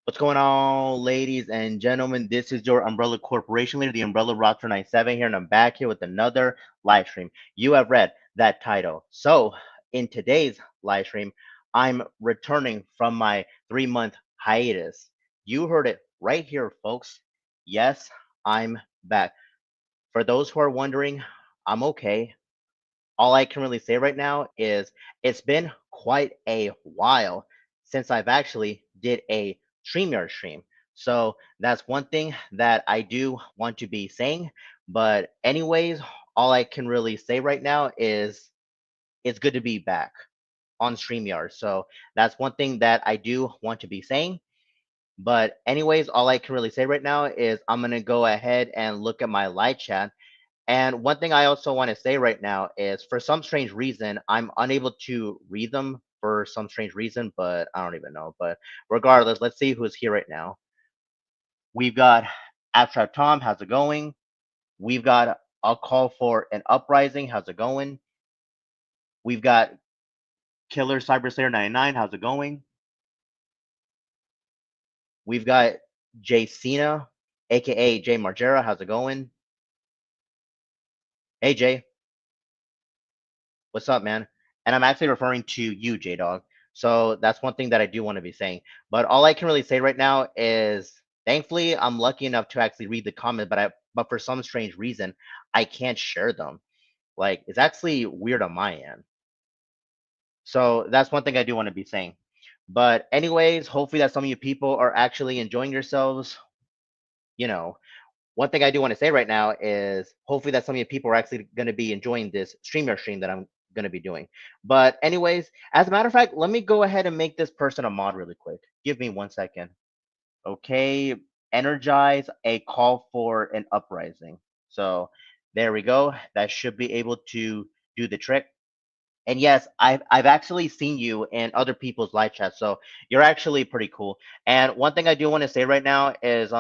What's going on, ladies and gentlemen? This is your Umbrella Corporation leader, the Umbrella Roster 97 here, and I'm back here with another live stream. You have read that title. So, in today's live stream, I'm returning from my 3 month hiatus. You heard it right here, folks. Yes, I'm back. For those who are wondering, I'm okay. All I can really say right now is it's been quite a while since I've actually did a StreamYard stream. So that's one thing that I do want to be saying. But anyways, all I can really say right now is it's good to be back on StreamYard. So that's one thing that I do want to be saying. But anyways, all I can really say right now is I'm gonna go ahead and look at my live chat, and one thing I also want to say right now is for some strange reason, I'm unable to read them for some strange reason, but I don't even know. But regardless, let's see who's here right now. We've got Abstract Tom, how's it going? We've got a call for an uprising, how's it going? We've got Killer Cyber Slayer 99, how's it going? We've got Jay Cena, aka Jay Margera, how's it going? Hey Jay, what's up, man? And I'm actually referring to you, J Dog. So that's one thing that I do want to be saying. But all I can really say right now is thankfully I'm lucky enough to actually read the comment, but for some strange reason, I can't share them. Like it's actually weird on my end. So that's one thing I do want to be saying. But anyways, hopefully that some of you people are actually enjoying yourselves. You know, one thing I do want to say right now is hopefully that some of you people are actually going to be enjoying this streamer stream that I'm going to be doing. But anyways, as a matter of fact, let me go ahead and make this person a mod really quick. Give me 1 second. Okay, energize a call for an uprising. So there we go. That should be able to do the trick. And yes, I've actually seen you in other people's live chats, so you're actually pretty cool. And one thing I do want to say right now is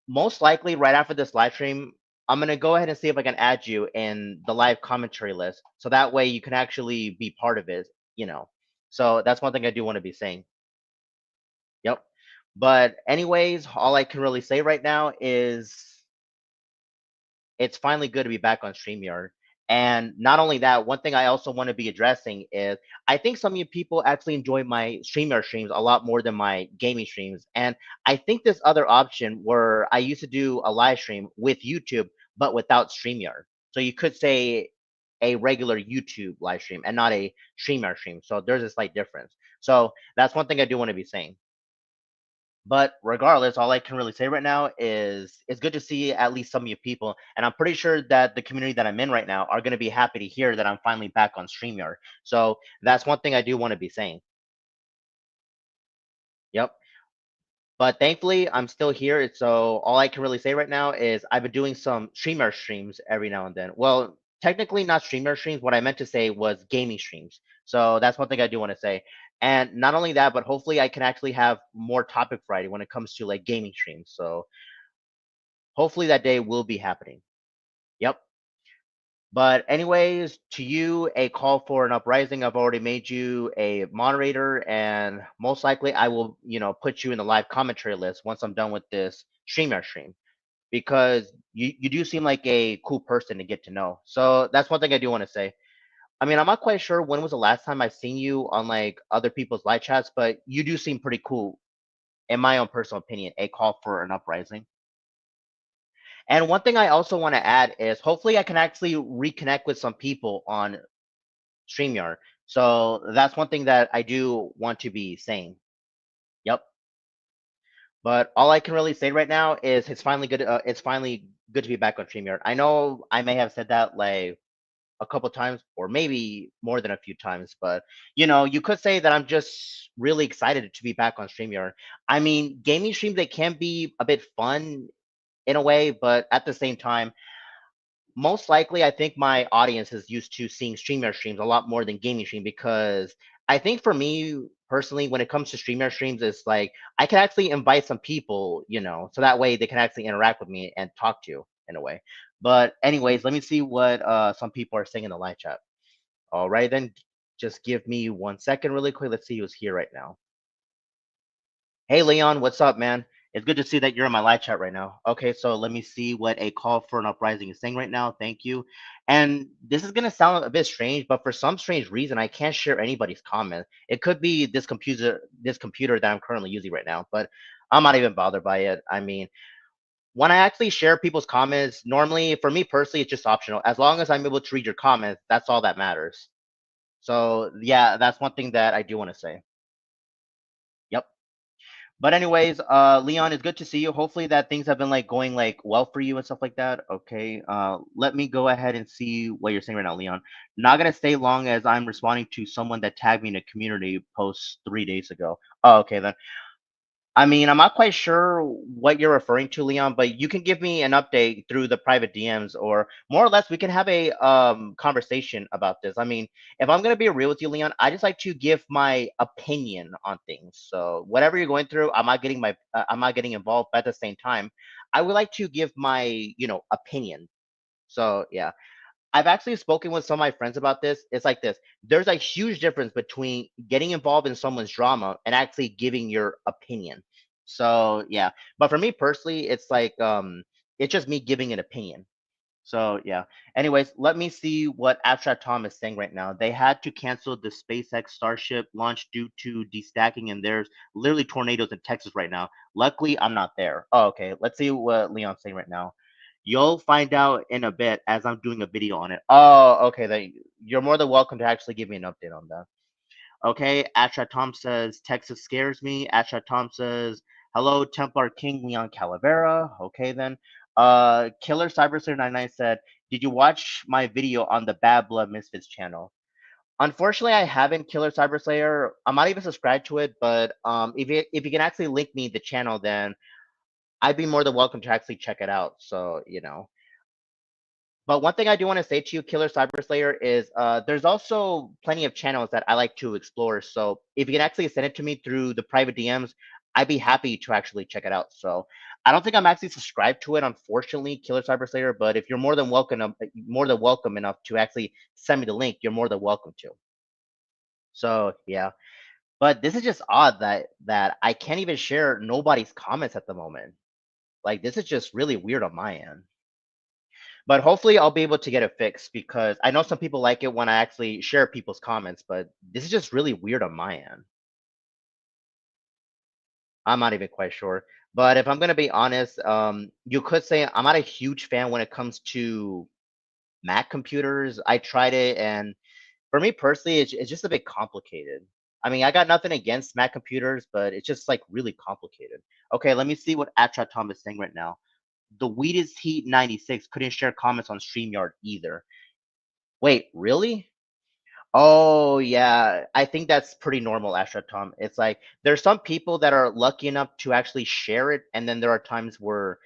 most likely right after this live stream, I'm gonna go ahead and see if I can add you in the live commentary list, so that way you can actually be part of it. You know, so that's one thing I do want to be saying. Yep. But anyways, all I can really say right now is it's finally good to be back on StreamYard. And not only that, one thing I also want to be addressing is I think some of you people actually enjoy my StreamYard streams a lot more than my gaming streams. And I think this other option where I used to do a live stream with YouTube, but without StreamYard. So you could say a regular YouTube live stream and not a StreamYard stream. So there's a slight difference. So that's one thing I do want to be saying. But regardless, all I can really say right now is it's good to see at least some of you people. And I'm pretty sure that the community that I'm in right now are going to be happy to hear that I'm finally back on StreamYard. So that's one thing I do want to be saying. Yep. But thankfully, I'm still here. So all I can really say right now is I've been doing some streamer streams every now and then. Well, technically not streamer streams. What I meant to say was gaming streams. So that's one thing I do want to say. And not only that, but hopefully I can actually have more topic variety when it comes to like gaming streams. So hopefully that day will be happening. Yep. But anyways, to you, a call for an uprising. I've already made you a moderator, and most likely I will, put you in the live commentary list once I'm done with this streamer stream because you do seem like a cool person to get to know. So that's one thing I do want to say. I mean, I'm not quite sure when was the last time I've seen you on like other people's live chats, but you do seem pretty cool, in my own personal opinion. A call for an uprising. And one thing I also want to add is hopefully I can actually reconnect with some people on StreamYard. So that's one thing that I do want to be saying. Yep. But all I can really say right now is it's finally good. It's finally good to be back on StreamYard. I know I may have said that like a couple times, or maybe more than a few times, but you could say that I'm just really excited to be back on StreamYard. I mean, gaming streams they can be a bit fun in a way, but at the same time, most likely I think my audience is used to seeing streamer streams a lot more than gaming stream because I think for me personally when it comes to streamer streams it's like I can actually invite some people, so that way they can actually interact with me and talk to in a way. But anyways, let me see what some people are saying in the live chat. All right, then just give me 1 second really quick. Let's see who's here right now. Hey Leon, what's up, man? It's good to see that you're in my live chat right now. Okay, so let me see what a call for an uprising is saying right now. Thank you. And this is gonna sound a bit strange, but for some strange reason, I can't share anybody's comment. It could be this computer that I'm currently using right now, but I'm not even bothered by it. I mean, when I actually share people's comments, normally for me personally, it's just optional. As long as I'm able to read your comments, that's all that matters. So yeah, that's one thing that I do want to say. Yep. But anyways, Leon, it's good to see you. Hopefully that things have been like going like well for you and stuff like that. Okay. Let me go ahead and see what you're saying right now, Leon. Not gonna stay long as I'm responding to someone that tagged me in a community post 3 days ago. Oh, okay then. I mean, I'm not quite sure what you're referring to, Leon, but you can give me an update through the private DMs, or more or less, we can have a conversation about this. I mean, if I'm gonna be real with you, Leon, I just like to give my opinion on things. So whatever you're going through, I'm not getting involved. But at the same time, I would like to give my opinion. So yeah. I've actually spoken with some of my friends about this. It's like this. There's a huge difference between getting involved in someone's drama and actually giving your opinion. So yeah. But for me personally, it's like it's just me giving an opinion. So yeah. Anyways, let me see what Abstract Tom is saying right now. They had to cancel the SpaceX Starship launch due to destacking, and there's literally tornadoes in Texas right now. Luckily, I'm not there. Oh, okay. Let's see what Leon's saying right now. You'll find out in a bit as I'm doing a video on it. Oh, okay. Then you're more than welcome to actually give me an update on that. Okay, Astra Tom says Texas scares me. Astra Tom says hello, Templar King Leon Calavera. Okay then. Killer Cyberslayer 99 said, did you watch my video on the Bad Blood Misfits channel? Unfortunately, I haven't, Killer Cyberslayer. I'm not even subscribed to it, but if you can actually link me the channel, then I'd be more than welcome to actually check it out. So but one thing I do want to say to you, Killer Cyberslayer, is there's also plenty of channels that I like to explore. So if you can actually send it to me through the private DMs, I'd be happy to actually check it out. So I don't think I'm actually subscribed to it, unfortunately, Killer Cyberslayer. But if you're more than welcome enough to actually send me the link, you're more than welcome to. So yeah. But this is just odd that I can't even share nobody's comments at the moment. Like this is just really weird on my end. But hopefully I'll be able to get it fixed because I know some people like it when I actually share people's comments, but this is just really weird on my end. I'm not even quite sure. But if I'm gonna be honest, you could say I'm not a huge fan when it comes to Mac computers. I tried it, and for me personally, it's just a bit complicated. I mean, I got nothing against Mac computers, but it's just like really complicated. Okay, let me see what Attra Tom is saying right now. The Weedest Heat 96 couldn't share comments on StreamYard either. Wait, really? Oh yeah, I think that's pretty normal, Astra Tom. It's like there's some people that are lucky enough to actually share it, and then there are times where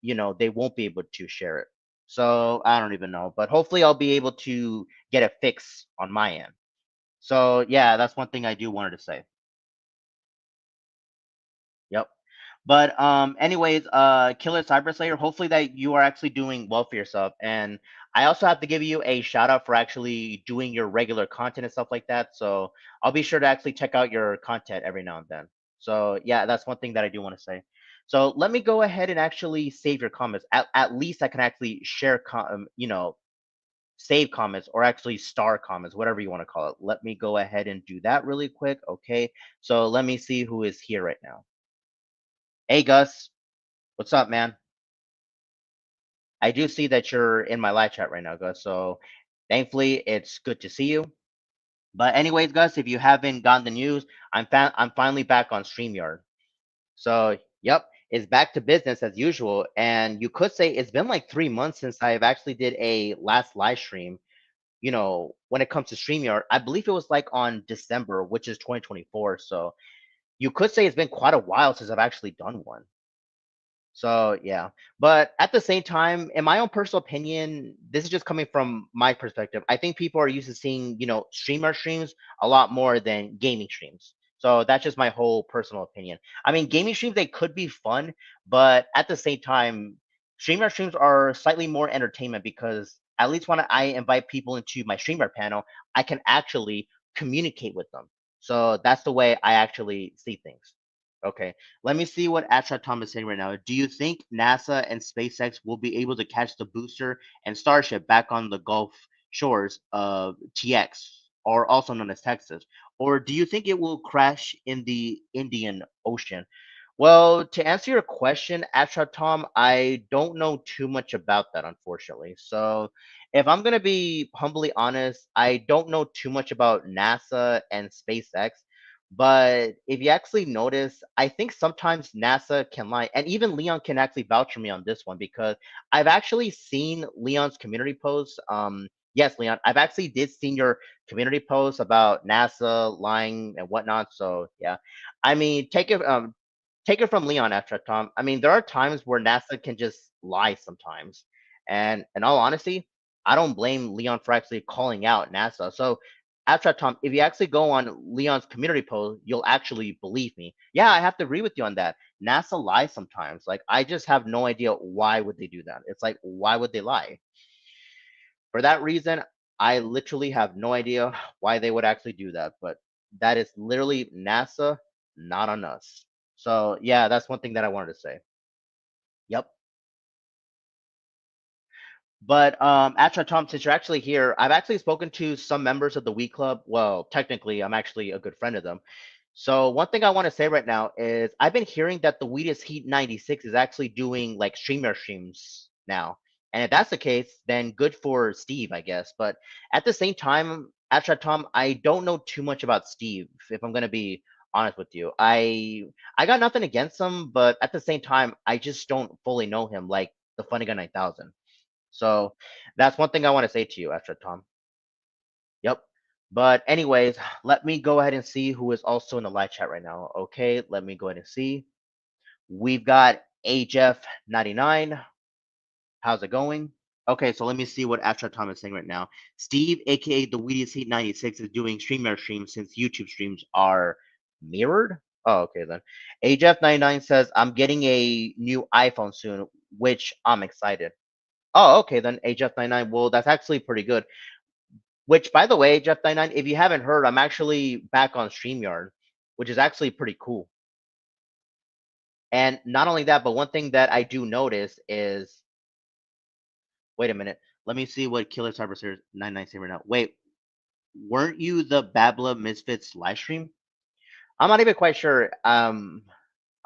they won't be able to share it. So I don't even know, but hopefully I'll be able to get a fix on my end. So yeah, that's one thing I do wanted to say. Yep. But anyways, Killer Cyber Slayer, hopefully that you are actually doing well for yourself. And I also have to give you a shout out for actually doing your regular content and stuff like that. So I'll be sure to actually check out your content every now and then. So yeah, that's one thing that I do want to say. So let me go ahead and actually save your comments. At least I can actually share save comments or actually star comments, whatever you want to call it. Let me go ahead and do that really quick. Okay. So let me see who is here right now. Hey Gus, what's up, man? I do see that you're in my live chat right now, Gus. So thankfully, it's good to see you. But anyways, Gus, if you haven't gotten the news, I'm finally back on StreamYard. So yep, it's back to business as usual. And you could say it's been like 3 months since I've actually did a last live stream. When it comes to StreamYard, I believe it was like on December, which is 2024. So you could say it's been quite a while since I've actually done one. So yeah, but at the same time, in my own personal opinion, this is just coming from my perspective. I think people are used to seeing, streamer streams a lot more than gaming streams. So that's just my whole personal opinion. I mean, gaming streams they could be fun, but at the same time, streamer streams are slightly more entertainment because at least when I invite people into my streamer panel, I can actually communicate with them. So that's the way I actually see things. Okay, let me see what Astra Tom is saying right now. Do you think NASA and SpaceX will be able to catch the booster and Starship back on the Gulf shores of TX, or also known as Texas? Or do you think it will crash in the Indian Ocean? Well, to answer your question, Astra Tom, I don't know too much about that, unfortunately. So, if I'm going to be humbly honest, I don't know too much about NASA and SpaceX. But if you actually notice, I think sometimes NASA can lie, and even Leon can actually vouch for me on this one because I've actually seen Leon's community posts. Yes, Leon, I've actually did seen your community posts about NASA lying and whatnot. So yeah, I mean, take it from Leon after Tom. I mean, there are times where NASA can just lie sometimes, and in all honesty, I don't blame Leon for actually calling out NASA. So after Tom, if you actually go on Leon's community post, you'll actually believe me. Yeah, I have to agree with you on that. NASA lies sometimes. Like I just have no idea why would they do that. It's like why would they lie? For that reason, I literally have no idea why they would actually do that. But that is literally NASA, not on us. So yeah, that's one thing that I wanted to say. Yep. But actually, Tom, since you're actually here, I've actually spoken to some members of the We Club. Well, technically, I'm actually a good friend of them. So one thing I want to say right now is I've been hearing that the Wheatus Heat 96 is actually doing like streamer streams now. And if that's the case, then good for Steve, I guess. But at the same time, actually, Tom, I don't know too much about Steve, if I'm gonna be honest with you. I got nothing against him, but at the same time, I just don't fully know him like the Funny Guy 9000. So that's one thing I want to say to you, Astro Tom. Yep. But anyways, let me go ahead and see who is also in the live chat right now. Okay, let me go ahead and see. We've got HF99. How's it going? Okay, so let me see what Astro Tom is saying right now. Steve, aka the Weediest Heat 96, is doing StreamYard streams since YouTube streams are mirrored. Oh, okay then. HF99 says, I'm getting a new iPhone soon, which I'm excited. Oh, okay then. HF99. Well, that's actually pretty good. Which, by the way, Jeff 99, if you haven't heard, I'm actually back on StreamYard, which is actually pretty cool. And not only that, but one thing that I do notice is, wait a minute, let me see what Killer Cyber Series 99 saying right now. Wait, weren't you the Babla Misfits live stream? I'm not even quite sure.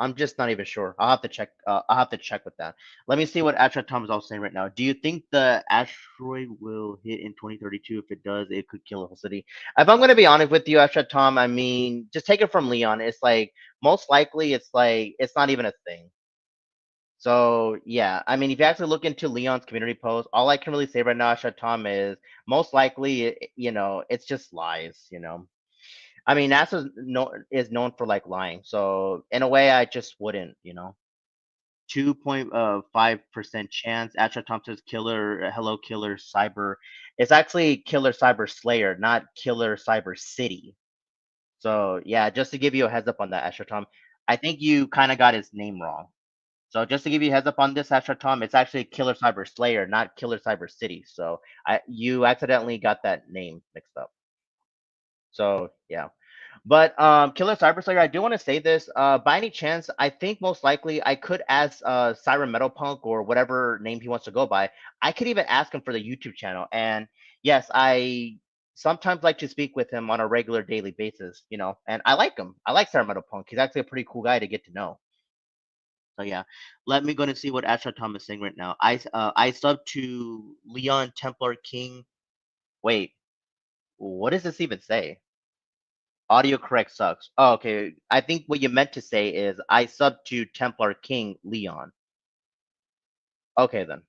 I'm just not even sure. I'll have to check. I'll have to check with that. Let me see what Asteroid Tom is also saying right now. Do you think the asteroid will hit in 2032? If it does, it could kill a whole city. If I'm gonna be honest with you, Asteroid Tom, I mean, just take it from Leon. It's like most likely, it's like it's not even a thing. So yeah, I mean, if you actually look into Leon's community post, all I can really say right now, Asteroid Tom, is most likely, it's just lies. I mean, is known for like lying. So in a way, I just wouldn't. 2.5% chance. Astra Thompson's killer, hello killer cyber. It's actually killer cyber slayer, not killer cyber city. So yeah, just to give you a heads up on that, Astra Tom, I think you kind of got his name wrong. So just to give you a heads up on this, Astra Tom, it's actually killer cyber slayer, not killer cyber city. So you accidentally got that name mixed up. So yeah. But Killer Cyber Slayer, I do want to say this. By any chance, I think most likely I could ask Siren Metal Punk or whatever name he wants to go by. I could even ask him for the YouTube channel. And yes, I sometimes like to speak with him on a regular daily basis. And I like him. I like Siren Metal Punk. He's actually a pretty cool guy to get to know. So yeah, let me go and see what Astro Tom is saying right now. I sub to Leon Templar King. Wait, what does this even say? Audio correct sucks. Oh, okay. I think what you meant to say is I sub to Templar King Leon. Okay then.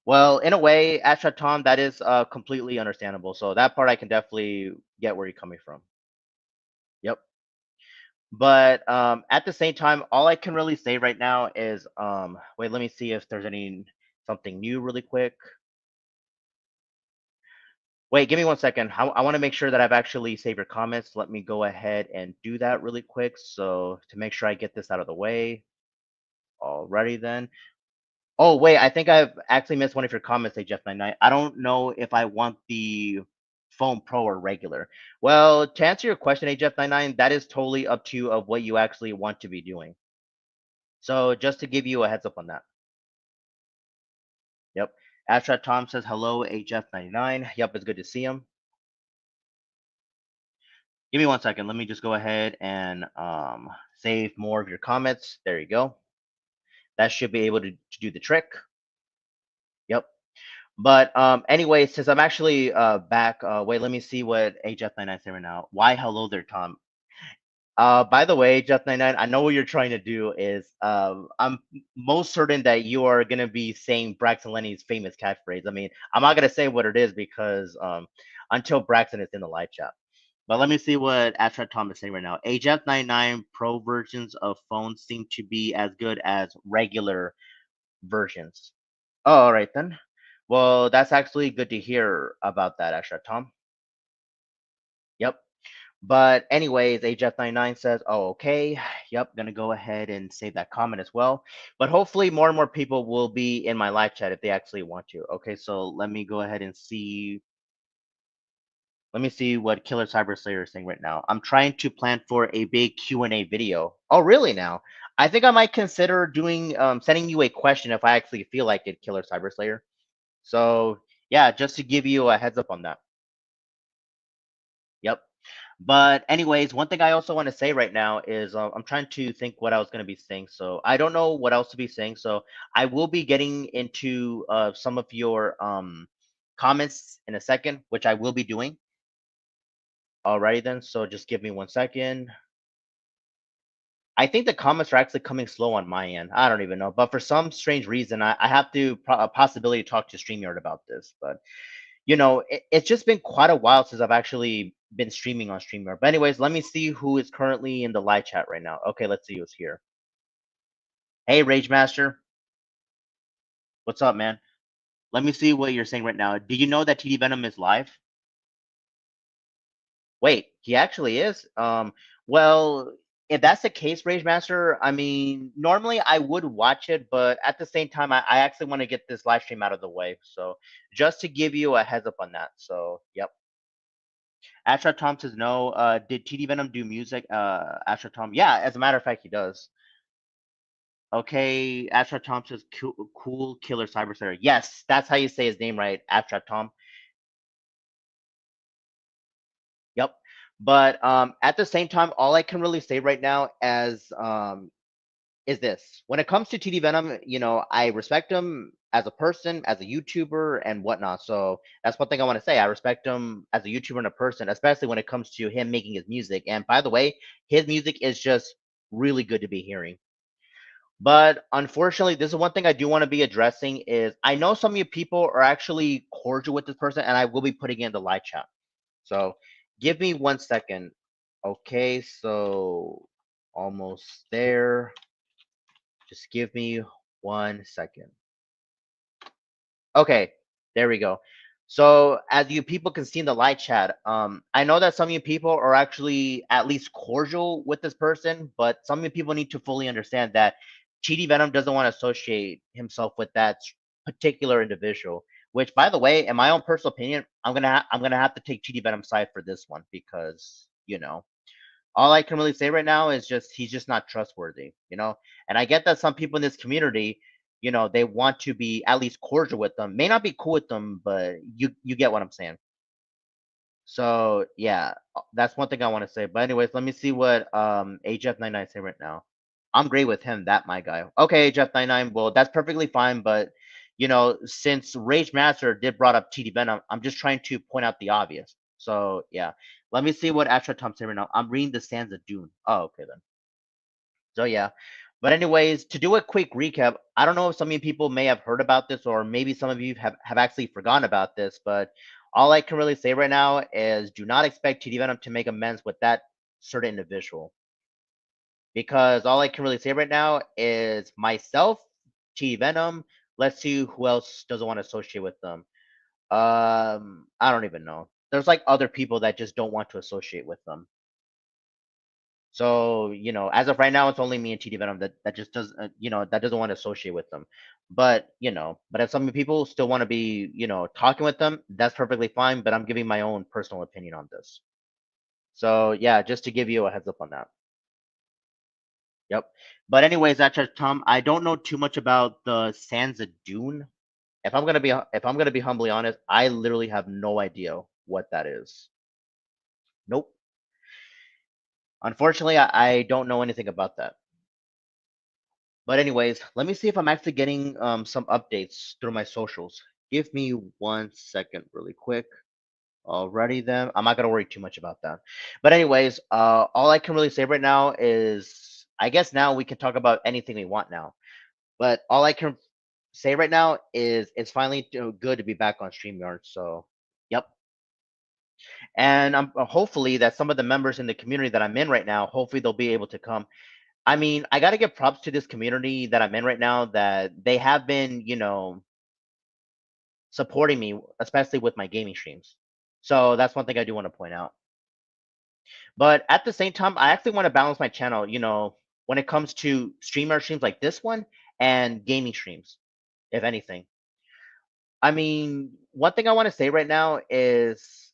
Well, in a way, Astra Tom, that is completely understandable. So that part I can definitely get where you're coming from. Yep. But at the same time, all I can really say right now is wait, let me see if there's any something new really quick. Wait, give me 1 second. I want to make sure that I've actually saved your comments. Let me go ahead and do that really quick. So to make sure I get this out of the way. Alrighty then. Oh, wait, I think I've actually missed one of your comments, say Jeff 99. I don't know if I want the phone pro or regular? Well, to answer your question, HF99, that is totally up to you of what you actually want to be doing. So just to give you a heads up on that. Yep. Astrat Tom says hello, HF99. Yep, it's good to see him. Give me 1 second. Let me just go ahead and save more of your comments. There you go. That should be able to do the trick. Yep. But anyway, since I'm actually back, wait, let me see what HF99 said right now. Why hello there, Tom? By the way, Jeff99, I know what you're trying to do is I'm most certain that you are gonna be saying Braxton Lenny's famous catchphrase. I mean, I'm not gonna say what it is because until Braxton is in the live chat. But let me see what Astrat Tom is saying right now. HF99 Pro versions of phones seem to be as good as regular versions. Oh, all right then. Well, that's actually good to hear about that, Astrat Tom. Yep. But anyways, HF99 says, oh, okay. Yep, gonna go ahead and save that comment as well. But hopefully more and more people will be in my live chat if they actually want to. Okay, so let me go ahead and see. Let me see what Killer Cyber Slayer is saying right now. I'm trying to plan for a big Q&A video. Oh, really now? I think I might consider doing sending you a question if I actually feel like it, Killer Cyber Slayer. So yeah, just to give you a heads up on that. Yep. But anyways, one thing I also want to say right now is I'm trying to think what I was going to be saying. So I don't know what else to be saying. So I will be getting into some of your comments in a second, which I will be doing. Alrighty then. So just give me 1 second. I think the comments are actually coming slow on my end. I don't even know. But for some strange reason, I have to a possibility talk to StreamYard about this. But it's just been quite a while since I've actually been streaming on StreamYard. But anyways, let me see who is currently in the live chat right now. Okay, let's see who's here. Hey, Rage Master. What's up, man? Let me see what you're saying right now. Do you know that TD Venom is live? Wait, he actually is? Well, if that's the case, Rage Master, I mean, normally I would watch it, but at the same time, I actually want to get this live stream out of the way. So just to give you a heads up on that. So, yep. Astra Tom says no. Did TD Venom do music? Astra Tom, yeah. As a matter of fact, he does. Okay, Astra Tom says cool killer cyber slayer. Yes, that's how you say his name, right? Astra Tom. Yep. But at the same time, all I can really say right now as is this: when it comes to TD Venom, I respect him as a person, as a YouTuber, and whatnot. So that's one thing I want to say. I respect him as a YouTuber and a person, especially when it comes to him making his music. And by the way, his music is just really good to be hearing. But unfortunately, this is one thing I do want to be addressing is I know some of you people are actually cordial with this person, and I will be putting it in the live chat. So give me 1 second. Okay, so almost there. Just give me 1 second. Okay, there we go. So as you people can see in the live chat, I know that some of you people are actually at least cordial with this person, but some of you people need to fully understand that TD Venom doesn't want to associate himself with that particular individual. Which, by the way, in my own personal opinion, I'm gonna have to take TD Venom's side for this one because all I can really say right now is just he's just not trustworthy. And I get that some people in this community, they want to be at least cordial with them. May not be cool with them, but you get what I'm saying. So yeah, that's one thing I want to say. But anyways, let me see what HF99 say right now. I'm great with him, that my guy. Okay, HF99, well that's perfectly fine, but since Rage Master did brought up TD Venom, I'm just trying to point out the obvious. So yeah, let me see what Astro Tom say right now. I'm reading the Sands of Dune. Oh, okay then. So yeah. But anyways, to do a quick recap, I don't know if some of you people may have heard about this or maybe some of you have actually forgotten about this, but all I can really say right now is do not expect TD Venom to make amends with that certain individual. Because all I can really say right now is myself, TD Venom, let's see who else doesn't want to associate with them. I don't even know. There's like other people that just don't want to associate with them. So, as of right now, it's only me and TD Venom that just does, that doesn't want to associate with them. But if some people still want to be, talking with them, that's perfectly fine. But I'm giving my own personal opinion on this. So yeah, just to give you a heads up on that. Yep. But anyways, that's Tom. I don't know too much about the Sansa Dune. If I'm gonna be humbly honest, I literally have no idea what that is. Nope. Unfortunately, I don't know anything about that. But anyways, let me see if I'm actually getting some updates through my socials. Give me 1 second, really quick. Alrighty then. I'm not gonna worry too much about that. But anyways, all I can really say right now is, I guess now we can talk about anything we want now. But all I can say right now is it's finally good to be back on StreamYard. So, yep. And I'm hopefully that some of the members in the community that I'm in right now, hopefully they'll be able to come. I mean, I got to give props to this community that I'm in right now, that they have been, supporting me, especially with my gaming streams. So that's one thing I do want to point out. But at the same time, I actually want to balance my channel, when it comes to streamer streams like this one and gaming streams, if anything. I mean, one thing I want to say right now is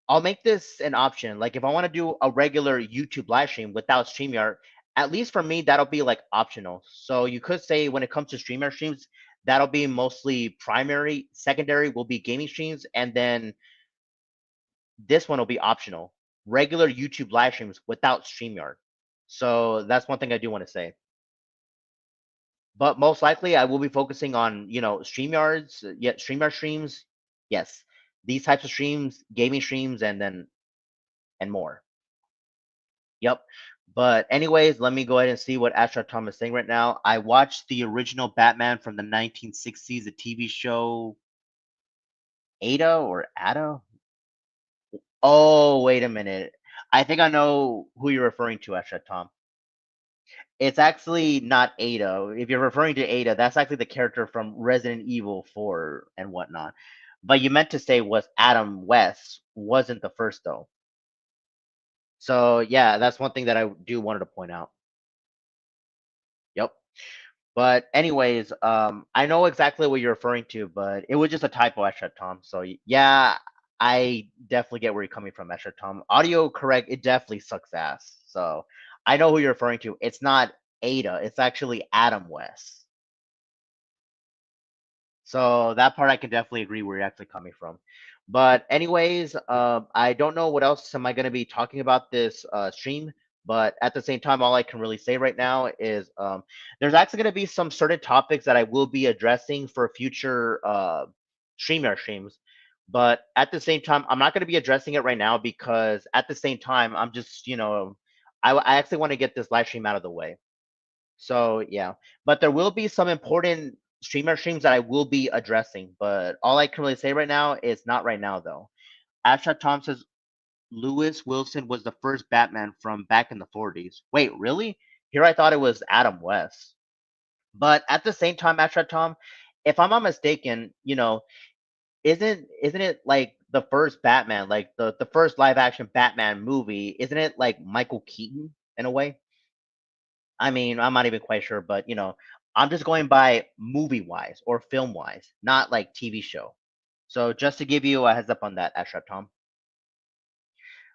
I'll make this an option. Like if I want to do a regular YouTube live stream without StreamYard, at least for me, that'll be like optional. So you could say when it comes to StreamYard streams, that'll be mostly primary. Secondary will be gaming streams, and then this one will be optional. Regular YouTube live streams without StreamYard. So that's one thing I do want to say. But most likely I will be focusing on, StreamYards, yeah, StreamYard streams. Yes. These types of streams, gaming streams, and more. Yep. But anyways, let me go ahead and see what Astro Tom is saying right now. I watched the original Batman from the 1960s, the TV show Ada or Ada. Oh, wait a minute. I think I know who you're referring to, Astro Tom. It's actually not Ada. If you're referring to Ada, that's actually the character from Resident Evil 4 and whatnot. But you meant to say was Adam West, wasn't the first though. So yeah, that's one thing that I do wanted to point out. Yep. But anyways, I know exactly what you're referring to, but it was just a typo, Esha Tom. So yeah, I definitely get where you're coming from, Esha Tom. Audio correct, it definitely sucks ass. So I know who you're referring to. It's not Ada, it's actually Adam West. So that part I can definitely agree where you're actually coming from. But anyways, I don't know what else am I going to be talking about this stream. But at the same time, all I can really say right now is there's actually going to be some certain topics that I will be addressing for future streamer streams. But at the same time, I'm not going to be addressing it right now because at the same time, I'm just, I actually want to get this live stream out of the way. So yeah, but there will be some important streamer streams that I will be addressing. But all I can really say right now is not right now though. Abstract Tom says Lewis Wilson was the first Batman from back in the 40s. Wait, really? Here I thought it was Adam West. But at the same time, Abstract Tom, if I'm not mistaken, isn't it like the first Batman, like the first live action Batman movie? Isn't it like Michael Keaton in a way? I mean, I'm not even quite sure, but I'm just going by movie wise or film wise, not like TV show. So just to give you a heads up on that, Ashraf Tom.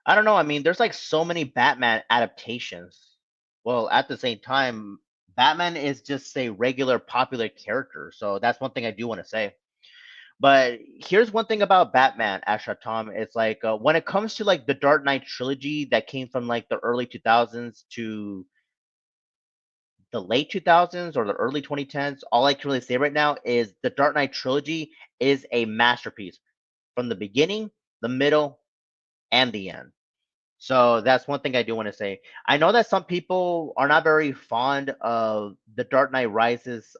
I don't know. I mean, there's like so many Batman adaptations. Well, at the same time, Batman is just a regular popular character. So that's one thing I do want to say. But here's one thing about Batman, Ashraf Tom. It's like when it comes to like the Dark Knight trilogy that came from like the early 2000s to the late 2000s or the early 2010s, all I can really say right now is the Dark Knight trilogy is a masterpiece from the beginning, the middle, and the end. So that's one thing I do want to say. I know that some people are not very fond of the Dark Knight Rises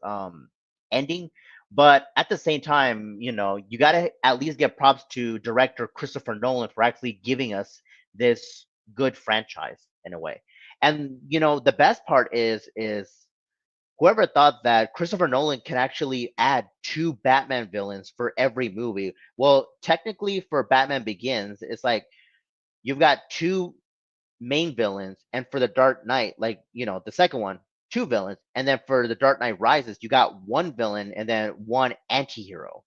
ending, but at the same time, you got to at least give props to director Christopher Nolan for actually giving us this good franchise in a way. And the best part is whoever thought that Christopher Nolan can actually add two Batman villains for every movie. Well, technically for Batman Begins, it's like you've got two main villains, and for the Dark Knight, like the second one, two villains, and then for the Dark Knight Rises, you got one villain and then one anti-hero.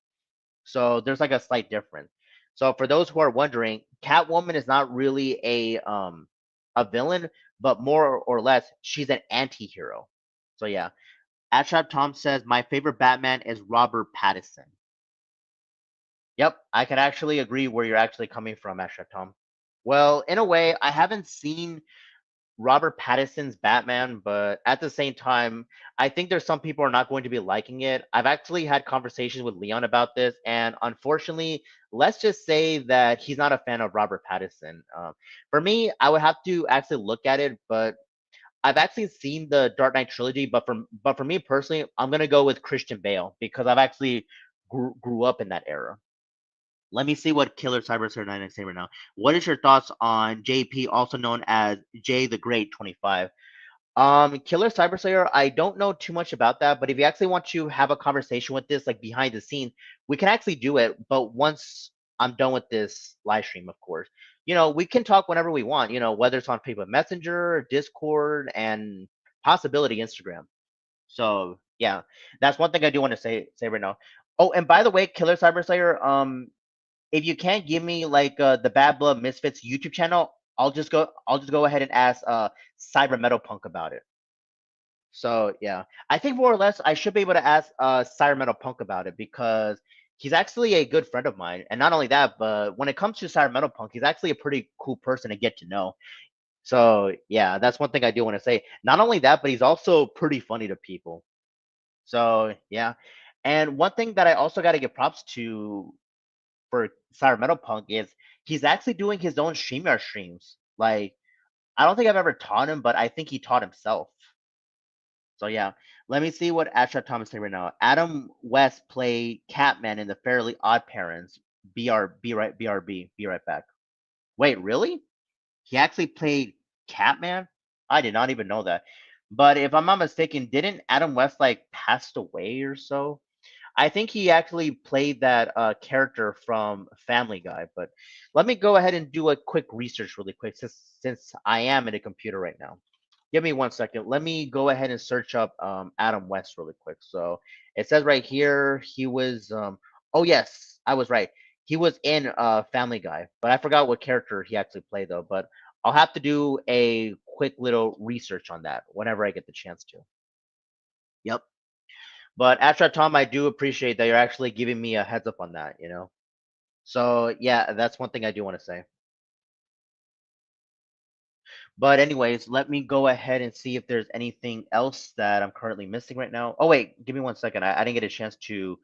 So there's like a slight difference. So for those who are wondering, Catwoman is not really a villain, but more or less she's an anti-hero. So yeah. Ashab Tom says my favorite Batman is Robert Pattinson. Yep, I can actually agree where you're actually coming from, Ashab Tom. Well, in a way, I haven't seen Robert Pattinson's Batman, but at the same time, I think there's some people are not going to be liking it. I've actually had conversations with Leon about this, and unfortunately, let's just say that he's not a fan of Robert Pattinson. For me, I would have to actually look at it, but I've actually seen the Dark Knight trilogy, but for me personally, I'm gonna go with Christian Bale because I've actually grew up in that era. Let me see what Killer Cyber 9 is saying right now. What is your thoughts on JP, also known as Jay the Great 25? Killer Cyber Slayer, I don't know too much about that, but if you actually want to have a conversation with this, like behind the scenes, we can actually do it. But once I'm done with this live stream, of course, we can talk whenever we want. Whether it's on Facebook Messenger, Discord, and possibility Instagram. So yeah, that's one thing I do want to say right now. Oh, and by the way, Killer Cyber Slayer, if you can't give me like the Bad Blood Misfits YouTube channel, I'll just go ahead and ask Cyber Metal Punk about it. So yeah, I think more or less I should be able to ask Cyber Metal Punk about it because he's actually a good friend of mine, and not only that, but when it comes to Cyber Metal Punk, he's actually a pretty cool person to get to know. So yeah, that's one thing I do want to say. Not only that, but he's also pretty funny to people. So yeah, and one thing that I also got to give props to for Cyber Metal Punk is he's actually doing his own StreamYard streams. Like, I don't think I've ever taught him, but I think he taught himself. So yeah, let me see what Astra Thomas saying right now. Adam West played Catman in the Fairly Odd Parents. Be right back. Wait, really? He actually played Catman? I did not even know that. But if I'm not mistaken, didn't Adam West like passed away or so? I think he actually played that character from Family Guy. But let me go ahead and do a quick research really quick since I am in a computer right now. Give me 1 second. Let me go ahead and search up Adam West really quick. So it says right here he was. Oh yes, I was right. He was in Family Guy, but I forgot what character he actually played though. But I'll have to do a quick little research on that whenever I get the chance to. Yep. But after Tom, I do appreciate that you're actually giving me a heads up on that. So yeah, that's one thing I do want to say. But anyways, let me go ahead and see if there's anything else that I'm currently missing right now. Oh wait, give me 1 second. I didn't get a chance to,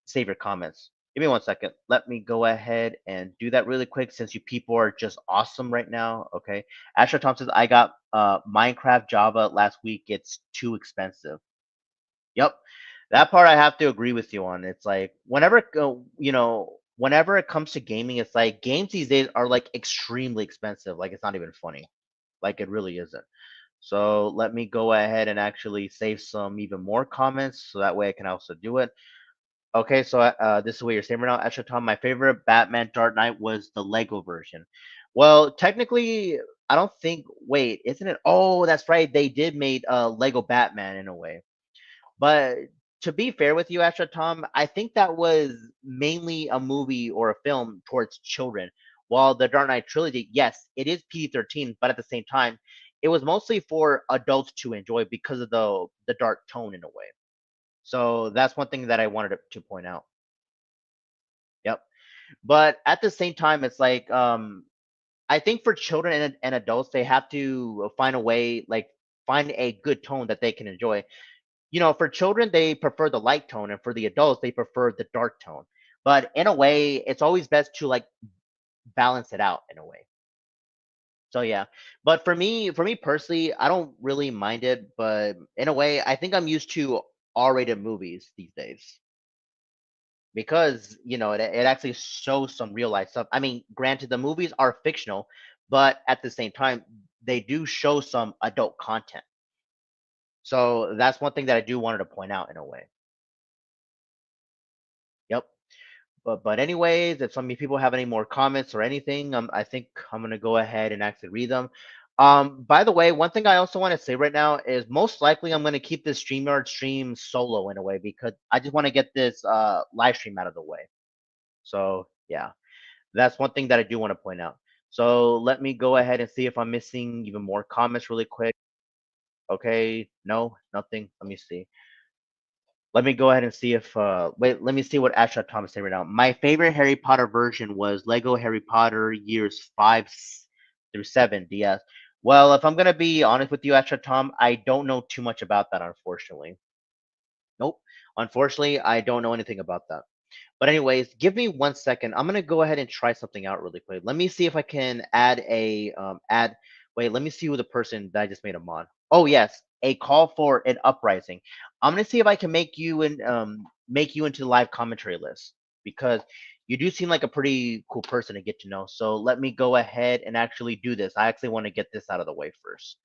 save your comments. Give me 1 second. Let me go ahead and do that really quick since you people are just awesome right now. Okay. Asher Tom says I got Minecraft Java last week. It's too expensive. Yep. That part I have to agree with you on. It's like whenever it comes to gaming, it's like games these days are like extremely expensive. Like it's not even funny. Like it really isn't. So let me go ahead and actually save some even more comments so that way I can also do it. Okay, so this is what you're saying right now. Extra Tom, my favorite Batman Dark Knight was the Lego version. Well, technically, I don't think. Wait, isn't it? Oh, that's right. They did made Lego Batman in a way. But to be fair with you, Astra Tom, I think that was mainly a movie or a film towards children. While the Dark Knight trilogy, yes, it is PG-13, but at the same time, it was mostly for adults to enjoy because of the dark tone in a way. So that's one thing that I wanted to point out. Yep. But at the same time, it's like I think for children and adults, they have to find a way, like find a good tone that they can enjoy. For children, they prefer the light tone, and for the adults, they prefer the dark tone. But in a way, it's always best to like balance it out in a way. So yeah. But for me personally, I don't really mind it, but in a way, I think I'm used to R-rated movies these days because it actually shows some real life stuff. I mean, granted, the movies are fictional, but at the same time, they do show some adult content. So that's one thing that I do wanted to point out in a way. Yep. But anyways, if some of you people have any more comments or anything, I think I'm gonna go ahead and actually read them. By the way, one thing I also want to say right now is most likely I'm gonna keep this StreamYard stream solo in a way because I just want to get this live stream out of the way. So yeah, that's one thing that I do want to point out. So let me go ahead and see if I'm missing even more comments really quick. Okay, no, nothing. Let me see. Let me go ahead and see if wait, let me see what Asha Thomas said right now. My favorite Harry Potter version was Lego Harry Potter years through 7 DS. Well, if I'm gonna be honest with you, Asha Tom, I don't know too much about that, unfortunately. Nope. Unfortunately, I don't know anything about that. But anyways, give me 1 second. I'm gonna go ahead and try something out really quick. Let me see if I can add a add. Wait, let me see who the person that I just made a mod. Oh yes, a call for an uprising. I'm gonna see if I can make you into the live commentary list because you do seem like a pretty cool person to get to know. So let me go ahead and actually do this. I actually want to get this out of the way first.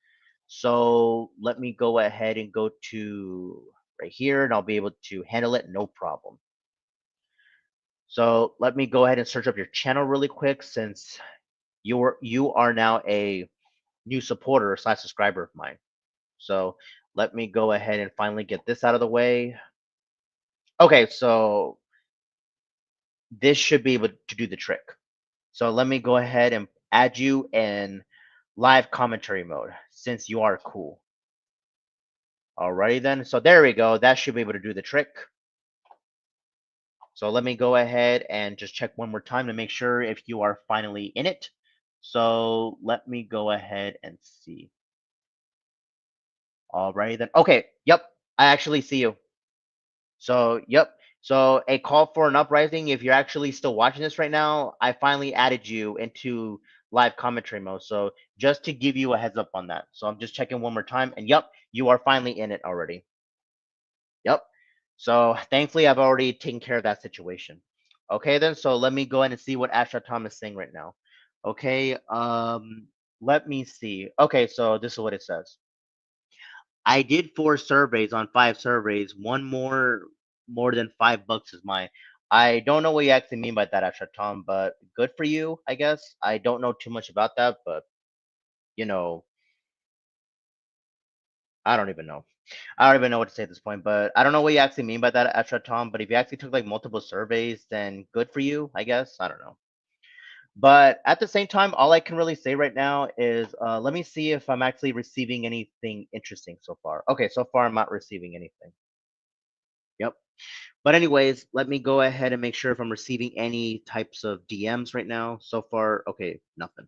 So let me go ahead and go to right here, and I'll be able to handle it no problem. So let me go ahead and search up your channel really quick since you are now a new supporter slash subscriber of mine. So let me go ahead and finally get this out of the way. Okay, so this should be able to do the trick. So let me go ahead and add you in live commentary mode since you are cool. Alrighty then. So there we go. That should be able to do the trick. So let me go ahead and just check one more time to make sure if you are finally in it. So let me go ahead and see. Alrighty then. Okay. Yep. I actually see you. So, yep. So a call for an uprising. If you're actually still watching this right now, I finally added you into live commentary mode. So just to give you a heads up on that. So I'm just checking one more time. And yep, you are finally in it already. Yep. So thankfully, I've already taken care of that situation. Okay, then. So let me go ahead and see what Asha Tom is saying right now. Okay. Let me see. Okay, so this is what it says. I did 4 surveys on 5 surveys. One more than $5 is mine. I don't know what you actually mean by that, Asha Tom, but good for you, I guess. I don't know too much about that, but you know, I don't even know. I don't even know what to say at this point, but I don't know what you actually mean by that, Astra Tom. But if you actually took like multiple surveys, then good for you, I guess. I don't know. But at the same time, all I can really say right now is let me see if I'm actually receiving anything interesting so far. Okay, so far I'm not receiving anything. Yep. But anyways, let me go ahead and make sure if I'm receiving any types of DMs right now. So far, okay, nothing.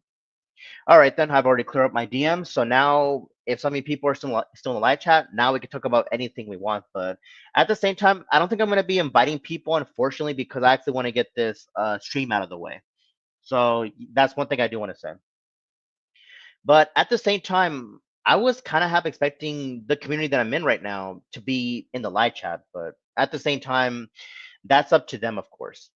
All right, then I've already cleared up my DMs. So now, if so many people are still in the live chat, now we can talk about anything we want. But at the same time, I don't think I'm going to be inviting people, unfortunately, because I actually want to get this stream out of the way. So that's one thing I do want to say. But at the same time, I was kind of half expecting the community that I'm in right now to be in the live chat. But at the same time, that's up to them, of course.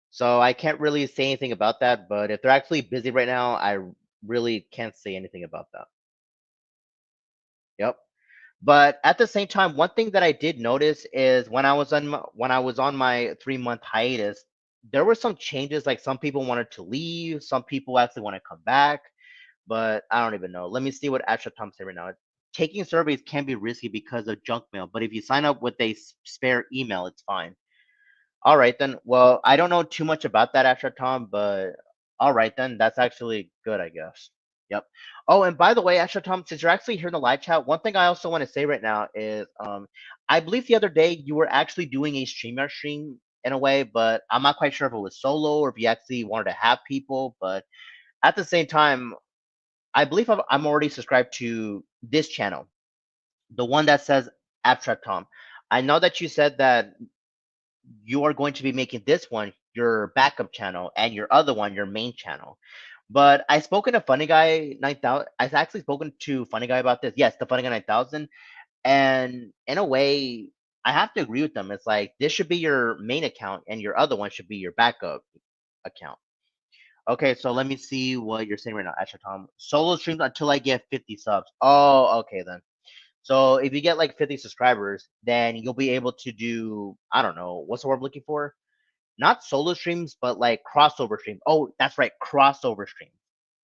So I can't really say anything about that. But if they're actually busy right now, I really can't say anything about that. Yep. But at the same time, one thing that I did notice is when I was on my 3 month hiatus, there were some changes. Like some people wanted to leave, some people actually want to come back, but I don't even know. Let me see what Asha Tom said right now. Taking surveys can be risky because of junk mail, but if you sign up with a spare email, it's fine. All right then. Well, I don't know too much about that Asha Tom, but all right then. That's actually good, I guess. Yep. Oh, and by the way, Asha Tom, since you're actually here in the live chat, one thing I also want to say right now is I believe the other day you were actually doing a StreamYard stream in a way, but I'm not quite sure if it was solo or if you actually wanted to have people. But at the same time, I believe I'm already subscribed to this channel, the one that says Abstract Tom. I know that you said that you are going to be making this one your backup channel and your other one your main channel. But I spoken to Funny Guy 9000. I've actually spoken to Funny Guy about this. Yes, the Funny Guy 9000. And in a way, I have to agree with them. It's like this should be your main account and your other one should be your backup account. Okay, so let me see what you're saying right now, Asher Tom. Solo streams until I get 50 subs. Oh, okay then. So if you get like 50 subscribers, then you'll be able to do, I don't know, what's the word I'm looking for? not solo streams, but like crossover streams. Oh, that's right, crossover streams.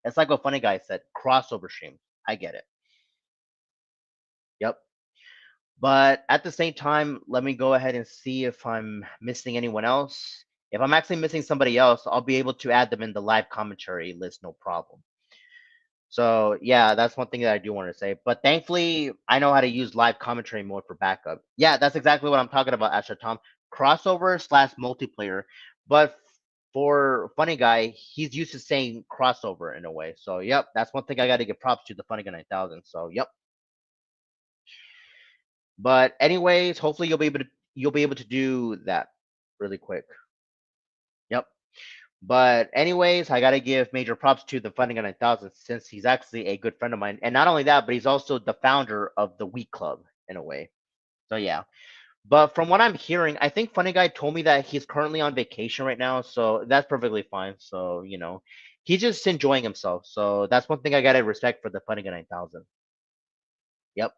It's like what Funny Guy said, crossover streams. I get it. Yep. But at the same time, let me go ahead and see if I'm missing anyone else. If I'm actually missing somebody else, I'll be able to add them in the live commentary list, no problem. So yeah, that's one thing that I do want to say. But thankfully, I know how to use live commentary mode for backup. Yeah, that's exactly what I'm talking about, Asha Tom. Crossover slash multiplayer. But for Funny Guy, he's used to saying crossover in a way. So yep, that's one thing I got to give props to the Funny Guy 9000. So yep. But anyways, hopefully you'll be able to do that really quick. Yep. But anyways, I gotta give major props to the Funding 9000 since he's actually a good friend of mine, and not only that, but he's also the founder of the Week Club in a way. So yeah. But from what I'm hearing, I think Funny Guy told me that he's currently on vacation right now, so that's perfectly fine. So he's just enjoying himself. So that's one thing I gotta respect for the Funny Guy 9000. Yep.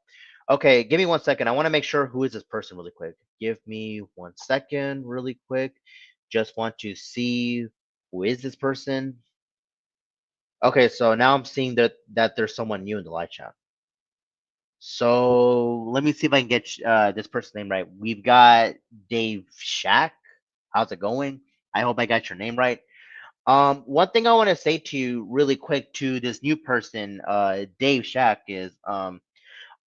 Okay, give me 1 second. I want to make sure who is this person really quick. Give me 1 second, really quick. Just want to see who is this person. Okay, so now I'm seeing that there's someone new in the live chat. So let me see if I can get this person's name right. We've got Dave Shack. How's it going? I hope I got your name right. One thing I want to say to you really quick to this new person, Dave Shack, is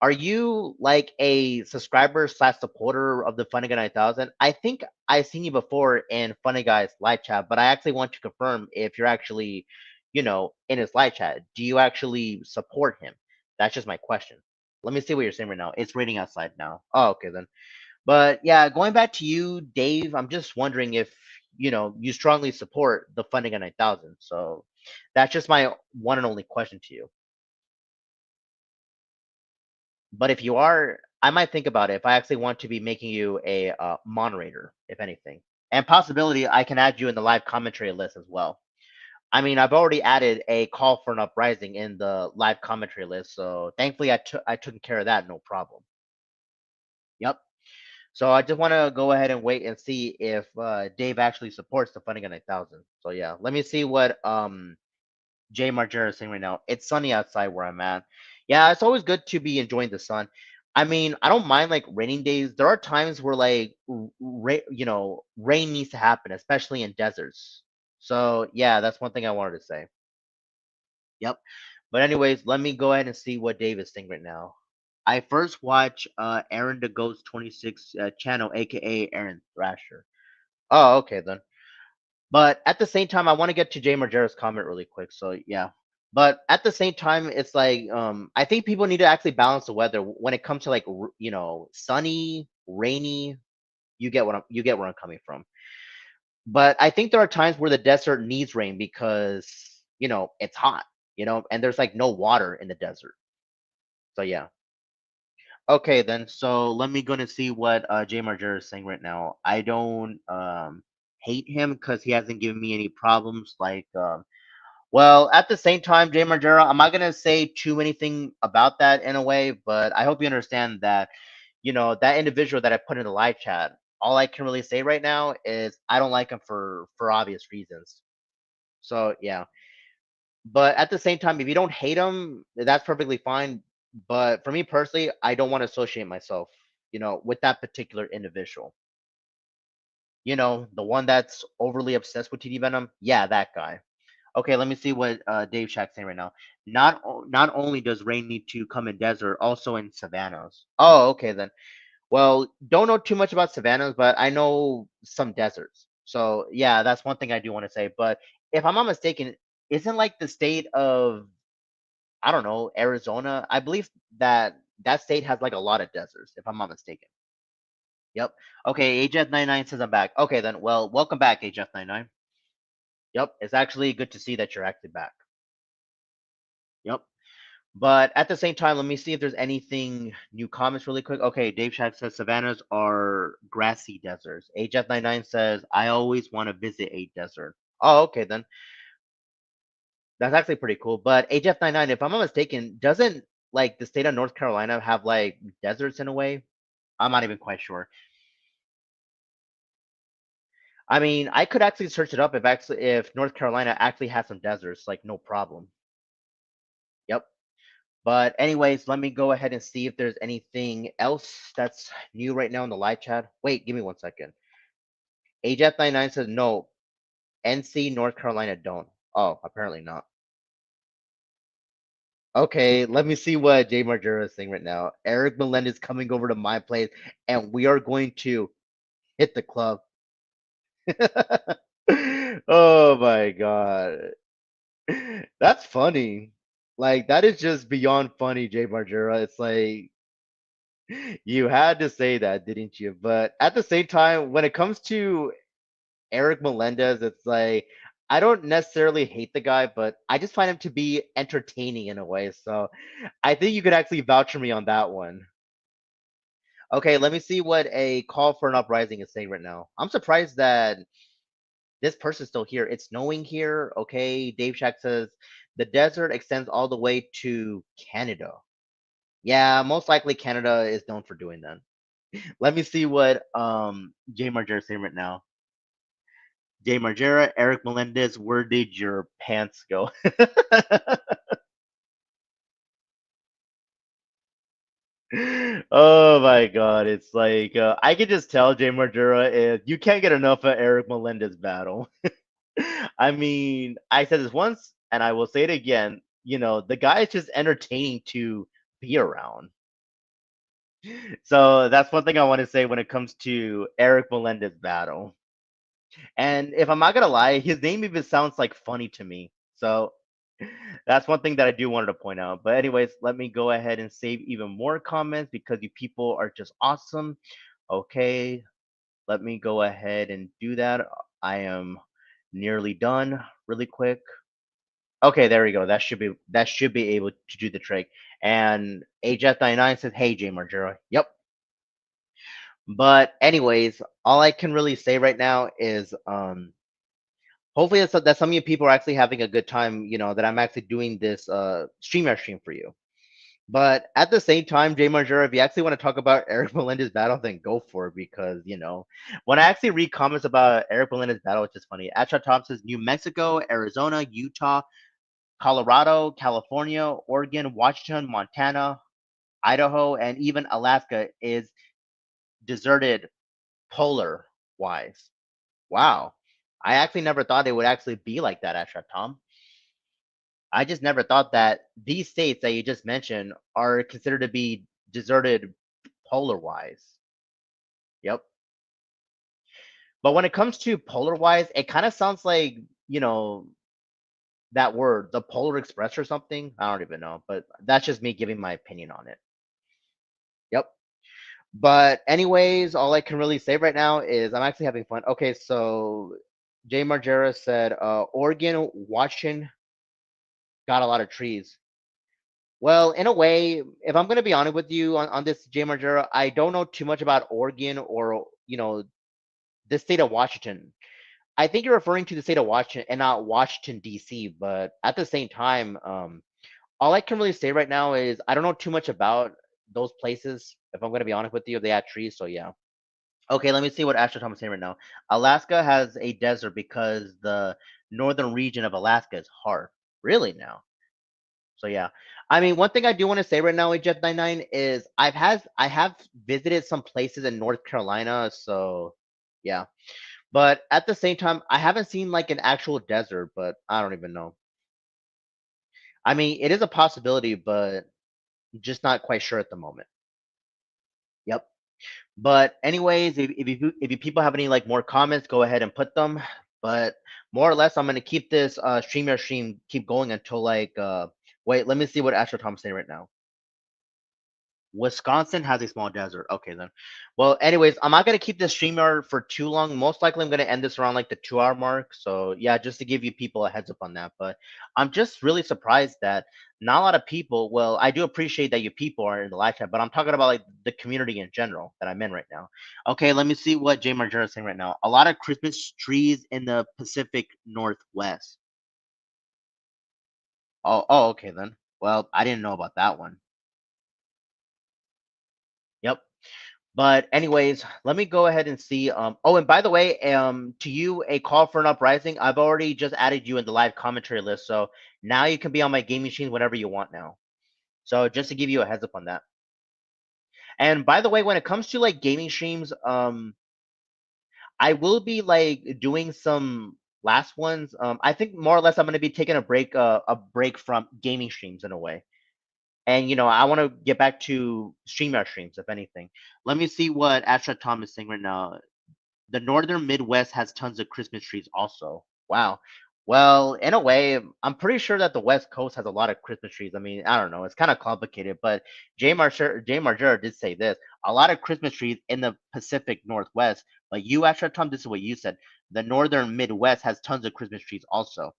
are you like a subscriber slash supporter of the Funny Guy 9000? I think I've seen you before in Funny Guy's live chat, but I actually want to confirm if you're actually, in his live chat. Do you actually support him? That's just my question. Let me see what you're saying right now. It's raining outside now. Oh, okay then. But yeah, going back to you, Dave, I'm just wondering if, you strongly support the Funny Guy 9000. So that's just my one and only question to you. But if you are, I might think about it if I actually want to be making you a moderator, if anything. And possibility, I can add you in the live commentary list as well. I mean, I've already added a call for an uprising in the live commentary list, so thankfully I took care of that, no problem. Yep. So I just want to go ahead and wait and see if Dave actually supports the Funding at 9000. So yeah, let me see what Jay Margera is saying right now. It's sunny outside where I'm at. Yeah, it's always good to be enjoying the sun. I mean, I don't mind like raining days. There are times where like rain needs to happen, especially in deserts. So yeah, that's one thing I wanted to say. Yep. But anyways, let me go ahead and see what Dave is saying right now. I first watch Aaron the Ghost 26 channel, aka Aaron Thrasher. Oh, okay then. But at the same time, I want to get to Jay Margera's comment really quick. So yeah. But at the same time, it's like I think people need to actually balance the weather when it comes to like sunny, rainy. You get where I'm coming from. But I think there are times where the desert needs rain because it's hot, and there's like no water in the desert. So yeah. Okay then. So let me go and see what Jay Margera is saying right now. I don't hate him because he hasn't given me any problems. Like well, at the same time, Jay Margera, I'm not gonna say too anything about that in a way, but I hope you understand that, that individual that I put in the live chat, all I can really say right now is I don't like him for obvious reasons. So yeah. But at the same time, if you don't hate him, that's perfectly fine. But for me personally, I don't want to associate myself, with that particular individual. The one that's overly obsessed with TD Venom. Yeah, that guy. Okay, let me see what Dave Shack's saying right now. Not only does rain need to come in desert, also in savannas. Oh, okay then. Well, don't know too much about savannas, but I know some deserts. So yeah, that's one thing I do want to say. But if I'm not mistaken, isn't like the state of I don't know Arizona? I believe that state has like a lot of deserts, if I'm not mistaken. Yep. Okay, HF99 says I'm back. Okay then. Well, welcome back, HF99. Yep. It's actually good to see that you're actually back. Yep. But at the same time, let me see if there's anything new comments really quick. Okay, Dave Shack says savannas are grassy deserts. HF99 says I always want to visit a desert. Oh, okay then. That's actually pretty cool. But HF99, if I'm not mistaken, doesn't like the state of North Carolina have like deserts in a way? I'm not even quite sure. I mean, I could actually search it up if North Carolina actually has some deserts, like no problem. Yep. But anyways, let me go ahead and see if there's anything else that's new right now in the live chat. Wait, give me 1 second. AJF99 says no. NC North Carolina don't. Oh, apparently not. Okay, let me see what Jay Margera is saying right now. Eric Melendez coming over to my place, and we are going to hit the club. Oh my god. That's funny. Like that is just beyond funny, Jay Margera. It's like you had to say that, didn't you? But at the same time, when it comes to Eric Melendez, it's like I don't necessarily hate the guy, but I just find him to be entertaining in a way. So I think you could actually vouch for me on that one. Okay, let me see what a call for an uprising is saying right now. I'm surprised that this person's still here. It's snowing here. Okay, Dave Shack says the desert extends all the way to Canada. Yeah, most likely Canada is known for doing that. Let me see what Jay Margera is saying right now. Jay Margera, Eric Melendez, where did your pants go? Oh my god, it's like I can just tell Jay Margera is you can't get enough of Eric Melendez battle. I mean, I said this once and I will say it again. You know, the guy is just entertaining to be around. So that's one thing I want to say when it comes to Eric Melendez battle. And if I'm not gonna lie, his name even sounds like funny to me. So that's one thing that I do wanted to point out. But anyways, let me go ahead and save even more comments because you people are just awesome. Okay, let me go ahead and do that. I am nearly done really quick. Okay, there we go. That should be able to do the trick. And AJF99 says, "Hey, J Margera." Yep. But anyways, all I can really say right now is hopefully that some of you people are actually having a good time, that I'm actually doing this stream for you. But at the same time, Jay Margera, if you actually want to talk about Eric Melendez's battle, then go for it because when I actually read comments about Eric Melendez's battle, it's just funny. Astra Tom says New Mexico, Arizona, Utah, Colorado, California, Oregon, Washington, Montana, Idaho, and even Alaska is deserted polar wise. Wow. I actually never thought it would actually be like that, Astra Tom. I just never thought that these states that you just mentioned are considered to be deserted polar wise. Yep. But when it comes to polar wise, it kind of sounds like, you know, that word, the Polar Express or something. I don't even know, but that's just me giving my opinion on it. Yep. But anyways, all I can really say right now is I'm actually having fun. Okay, so Jay Margera said Oregon, Washington got a lot of trees. Well, in a way, if I'm going to be honest with you on this, Jay Margera, I don't know too much about Oregon or, the state of Washington. I think you're referring to the state of Washington and not Washington, D.C., but at the same time, all I can really say right now is I don't know too much about those places, if I'm going to be honest with you, if they had trees, so yeah. Okay, let me see what Astro Tom is saying right now. Alaska has a desert because the northern region of Alaska is hard. Really now? So yeah, I mean, one thing I do want to say right now, Jet 99 is I have visited some places in North Carolina, so yeah. But at the same time, I haven't seen like an actual desert, but I don't even know. I mean, it is a possibility, but just not quite sure at the moment. Yep. But anyways, if you people have any like more comments, go ahead and put them. But more or less, I'm gonna keep this stream keep going until like wait, let me see what Astro Tom's saying right now. Wisconsin has a small desert. Okay, then. Well, anyways, I'm not gonna keep this streamer for too long. Most likely, I'm gonna end this around like the 2 hour mark. So yeah, just to give you people a heads up on that. But I'm just really surprised that not a lot of people. Well, I do appreciate that you people are in the live chat, but I'm talking about like the community in general that I'm in right now. Okay, let me see what Jay Margera is saying right now. A lot of Christmas trees in the Pacific Northwest. Oh, okay then. Well, I didn't know about that one. Yep. But anyways, let me go ahead and see. Oh, and by the way, to you, a call for an uprising. I've already just added you in the live commentary list, so now you can be on my gaming machine whenever you want now. So just to give you a heads up on that. And by the way, when it comes to like gaming streams, I will be like doing some last ones. I think more or less I'm gonna be taking a break from gaming streams in a way. And I want to get back to StreamYard streams, if anything. Let me see what Astra Tom is saying right now. The northern Midwest has tons of Christmas trees also. Wow. Well, in a way, I'm pretty sure that the West Coast has a lot of Christmas trees. I mean, I don't know. It's kind of complicated, but Jay Margera did say this. A lot of Christmas trees in the Pacific Northwest. But you, Astra Tom, this is what you said. The northern Midwest has tons of Christmas trees also.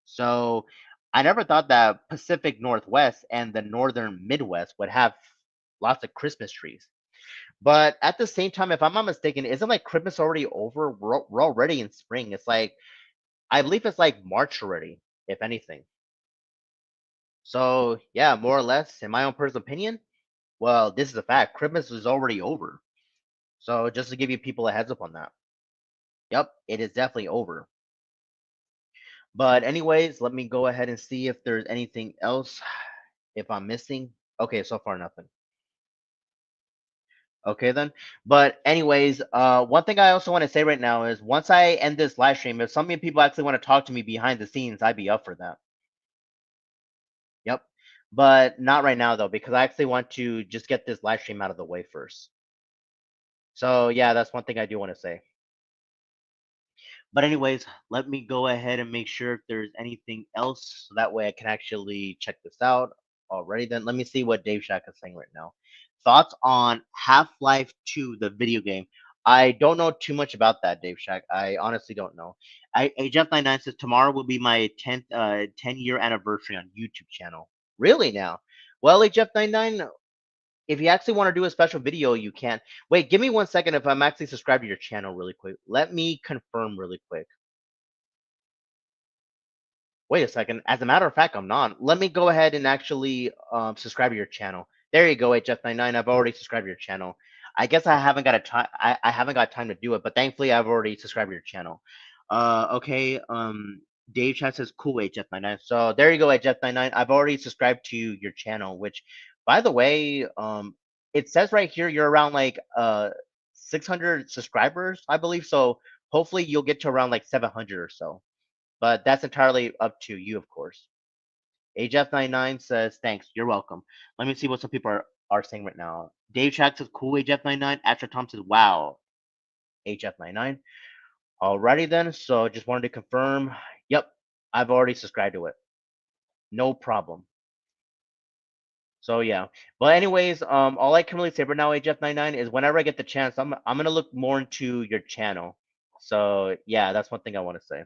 So I never thought that Pacific Northwest and the northern Midwest would have lots of Christmas trees. But at the same time, if I'm not mistaken, isn't like Christmas already over? We're already in spring. It's like I believe it's like March already, if anything. So yeah, more or less, in my own personal opinion, well, this is a fact. Christmas is already over. So just to give you people a heads up on that. Yep, it is definitely over. But anyways, let me go ahead and see if there's anything else if I'm missing. Okay, so far nothing. Okay then. But anyways, one thing I also want to say right now is once I end this live stream, if some people actually want to talk to me behind the scenes, I'd be up for that. Yep. But not right now though, because I actually want to just get this live stream out of the way first. So yeah, that's one thing I do want to say. But anyways, let me go ahead and make sure if there's anything else, so that way I can actually check this out. Alrighty then, let me see what Dave Shack is saying right now. Thoughts on Half-Life 2, the video game? I don't know too much about that, Dave Shack. I honestly don't know. Jeff99 says tomorrow will be my 10-year anniversary on YouTube channel. Really now? Well, Jeff99, if you actually want to do a special video, you can. Wait, give me 1 second if I'm actually subscribed to your channel really quick. Let me confirm really quick. Wait a second. As a matter of fact, I'm not. Let me go ahead and actually subscribe to your channel. There you go, HF99. I've already subscribed to your channel. I guess I haven't got a time. I haven't got time to do it, but thankfully I've already subscribed to your channel. Okay. Dave Chat says cool HF99. So there you go, HF99. I've already subscribed to your channel, which, by the way, it says right here you're around like 600 subscribers, I believe. So hopefully you'll get to around like 700 or so. But that's entirely up to you, of course. HF99 says, thanks, you're welcome. Let me see what some people are saying right now. Dave Shack says, cool, HF99. After Tom says, wow, HF99. Alrighty then, so just wanted to confirm. Yep, I've already subscribed to it. No problem. So yeah. But anyways, all I can really say right now, HF99, is whenever I get the chance, I'm gonna look more into your channel. So yeah, that's one thing I want to say.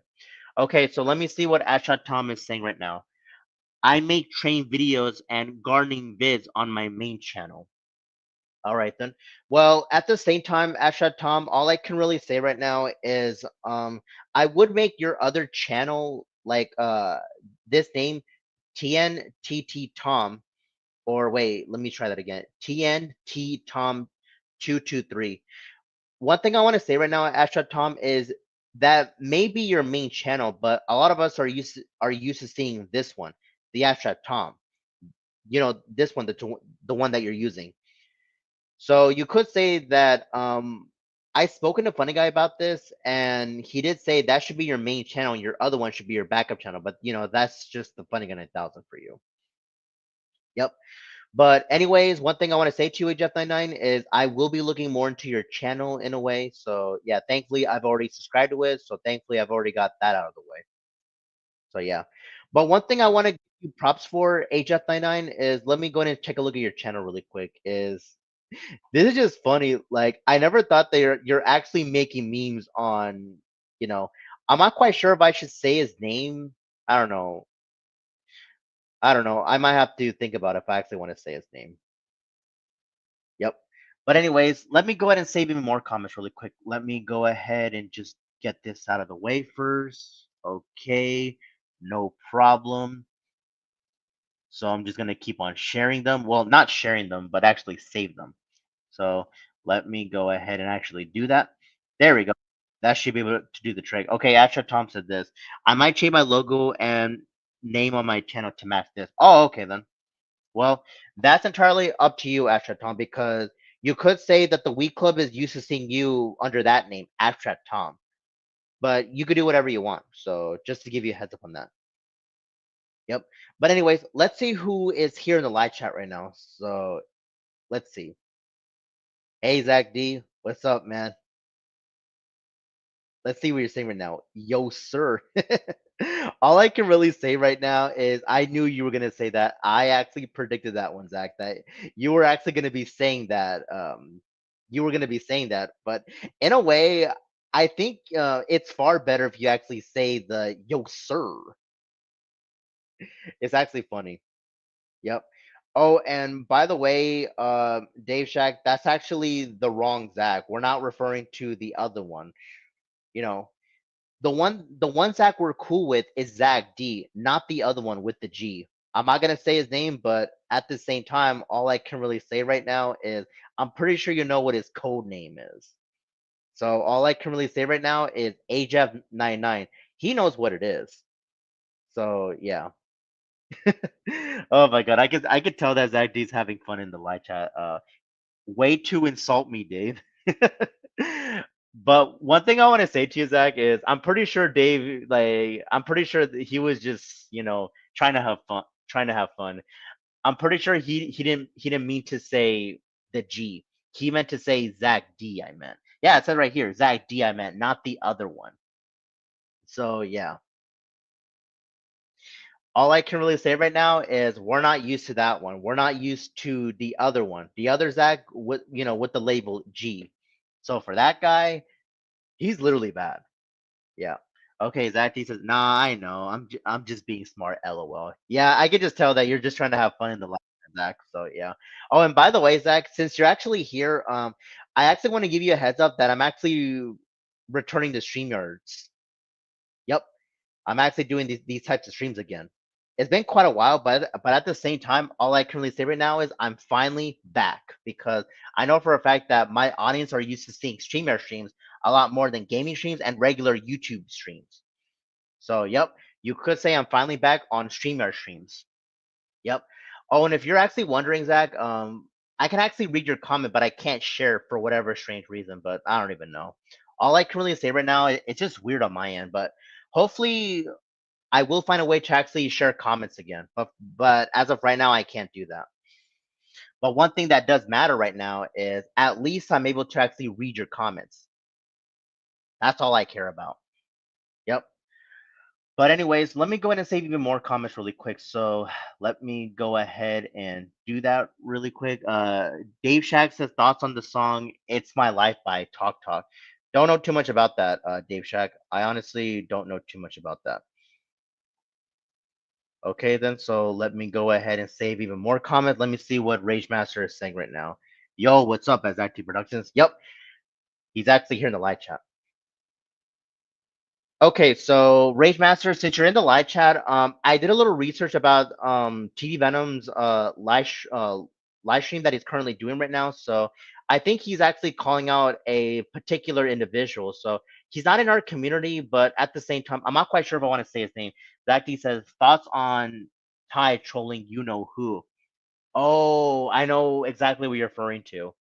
Okay, so let me see what Ashot Tom is saying right now. I make train videos and gardening vids on my main channel. All right then. Well, at the same time, Ashad Tom, all I can really say right now is I would make your other channel like this name TNTT Tom, or wait, let me try that again. TNT Tom 223. One thing I want to say right now, Ashad Tom, is that may be your main channel, but a lot of us are used to seeing this one, the Abstract Tom. This one, the one that you're using. So you could say that I've spoken to Funny Guy about this, and he did say that should be your main channel, and your other one should be your backup channel. But that's just the Funny Guy 9000 for you. Yep. But anyways, one thing I want to say to you, Jeff99, is I will be looking more into your channel in a way. So yeah, thankfully I've already subscribed to it. So thankfully I've already got that out of the way. So yeah. But one thing I want to give you props for, HF99, is let me go in and take a look at your channel really quick. This is just funny. Like I never thought that you're actually making memes on, you know, I'm not quite sure if I should say his name. I don't know. I don't know. I might have to think about if I actually want to say his name. Yep. But anyways, let me go ahead and save even more comments really quick. Let me go ahead and just get this out of the way first. Okay. No problem. So I'm just gonna keep on sharing them. Well, not sharing them, but actually save them. So Let me go ahead and actually do that. There we go. That should be able to do the trick. Okay, Astra Tom said this. I might change my logo and name on my channel to match this. Oh, okay then. Well, that's entirely up to you, Astra Tom, because you could say that the Week Club is used to seeing you under that name, Abstract Tom. But you could do whatever you want. So just to give you a heads up on that. Yep. But anyways, let's see who is here in the live chat right now. So let's see. Hey Zach D, what's up, man? Let's see what you're saying right now. Yo, sir. All I can really say right now is I knew you were gonna say that. I actually predicted that one, Zach. That you were actually gonna be saying that. You were gonna be saying that. But in a way, I think it's far better if you actually say the "yo, sir." It's actually funny. Yep. Oh, and by the way, Dave Shack, that's actually the wrong Zach. We're not referring to the other one. You know, the one Zach we're cool with is Zach D, not the other one with the G. I'm not gonna say his name, but at the same time, all I can really say right now is I'm pretty sure you know what his code name is. So all I can really say right now is AJF99. He knows what it is. So yeah. Oh my god, I could tell that Zach D's having fun in the live chat. Way to insult me, Dave. But one thing I want to say to you, Zach, is I'm pretty sure Dave, like, I'm pretty sure that he was just, trying to have fun, trying to have fun. I'm pretty sure he didn't mean to say the G. He meant to say Zach D. I meant. Yeah, it said right here, Zach D. I meant, not the other one. So yeah, all I can really say right now is we're not used to that one. We're not used to the other one. The other Zach with the label G. So for that guy, he's literally bad. Yeah. Okay, Zach D says, "Nah, I know. I'm just being smart. LOL." Yeah, I could just tell that you're just trying to have fun in the live, Zach. So yeah. Oh, and by the way, Zach, since you're actually here, I actually want to give you a heads up that I'm actually returning to StreamYards. Yep. I'm actually doing these types of streams again. It's been quite a while, but at the same time, all I can really say right now is I'm finally back because I know for a fact that my audience are used to seeing streamer streams a lot more than gaming streams and regular YouTube streams. So, yep, you could say I'm finally back on streamer streams. Yep. Oh, and if you're actually wondering, Zach, I can actually read your comment, but I can't share for whatever strange reason. But I don't even know. All I can really say right now, it's just weird on my end. But hopefully, I will find a way to actually share comments again, but as of right now, I can't do that. But one thing that does matter right now is at least I'm able to actually read your comments. That's all I care about. Yep. But anyways, let me go ahead and save even more comments really quick. So let me go ahead and do that really quick. Dave Shack says thoughts on the song "It's My Life" by Talk Talk. Don't know too much about that, Dave Shack. I honestly don't know too much about that. Okay, then. So let me go ahead and save even more comments. Let me see what Rage Master is saying right now. Yo, what's up, as Active Productions? Yep, he's actually here in the live chat. Okay, so Rage Master, since you're in the live chat, I did a little research about TD Venom's live stream that he's currently doing right now. So I think he's actually calling out a particular individual. So he's not in our community, but at the same time, I'm not quite sure if I want to say his name. Zach D says thoughts on Ty trolling you know who. Oh, I know exactly what you're referring to.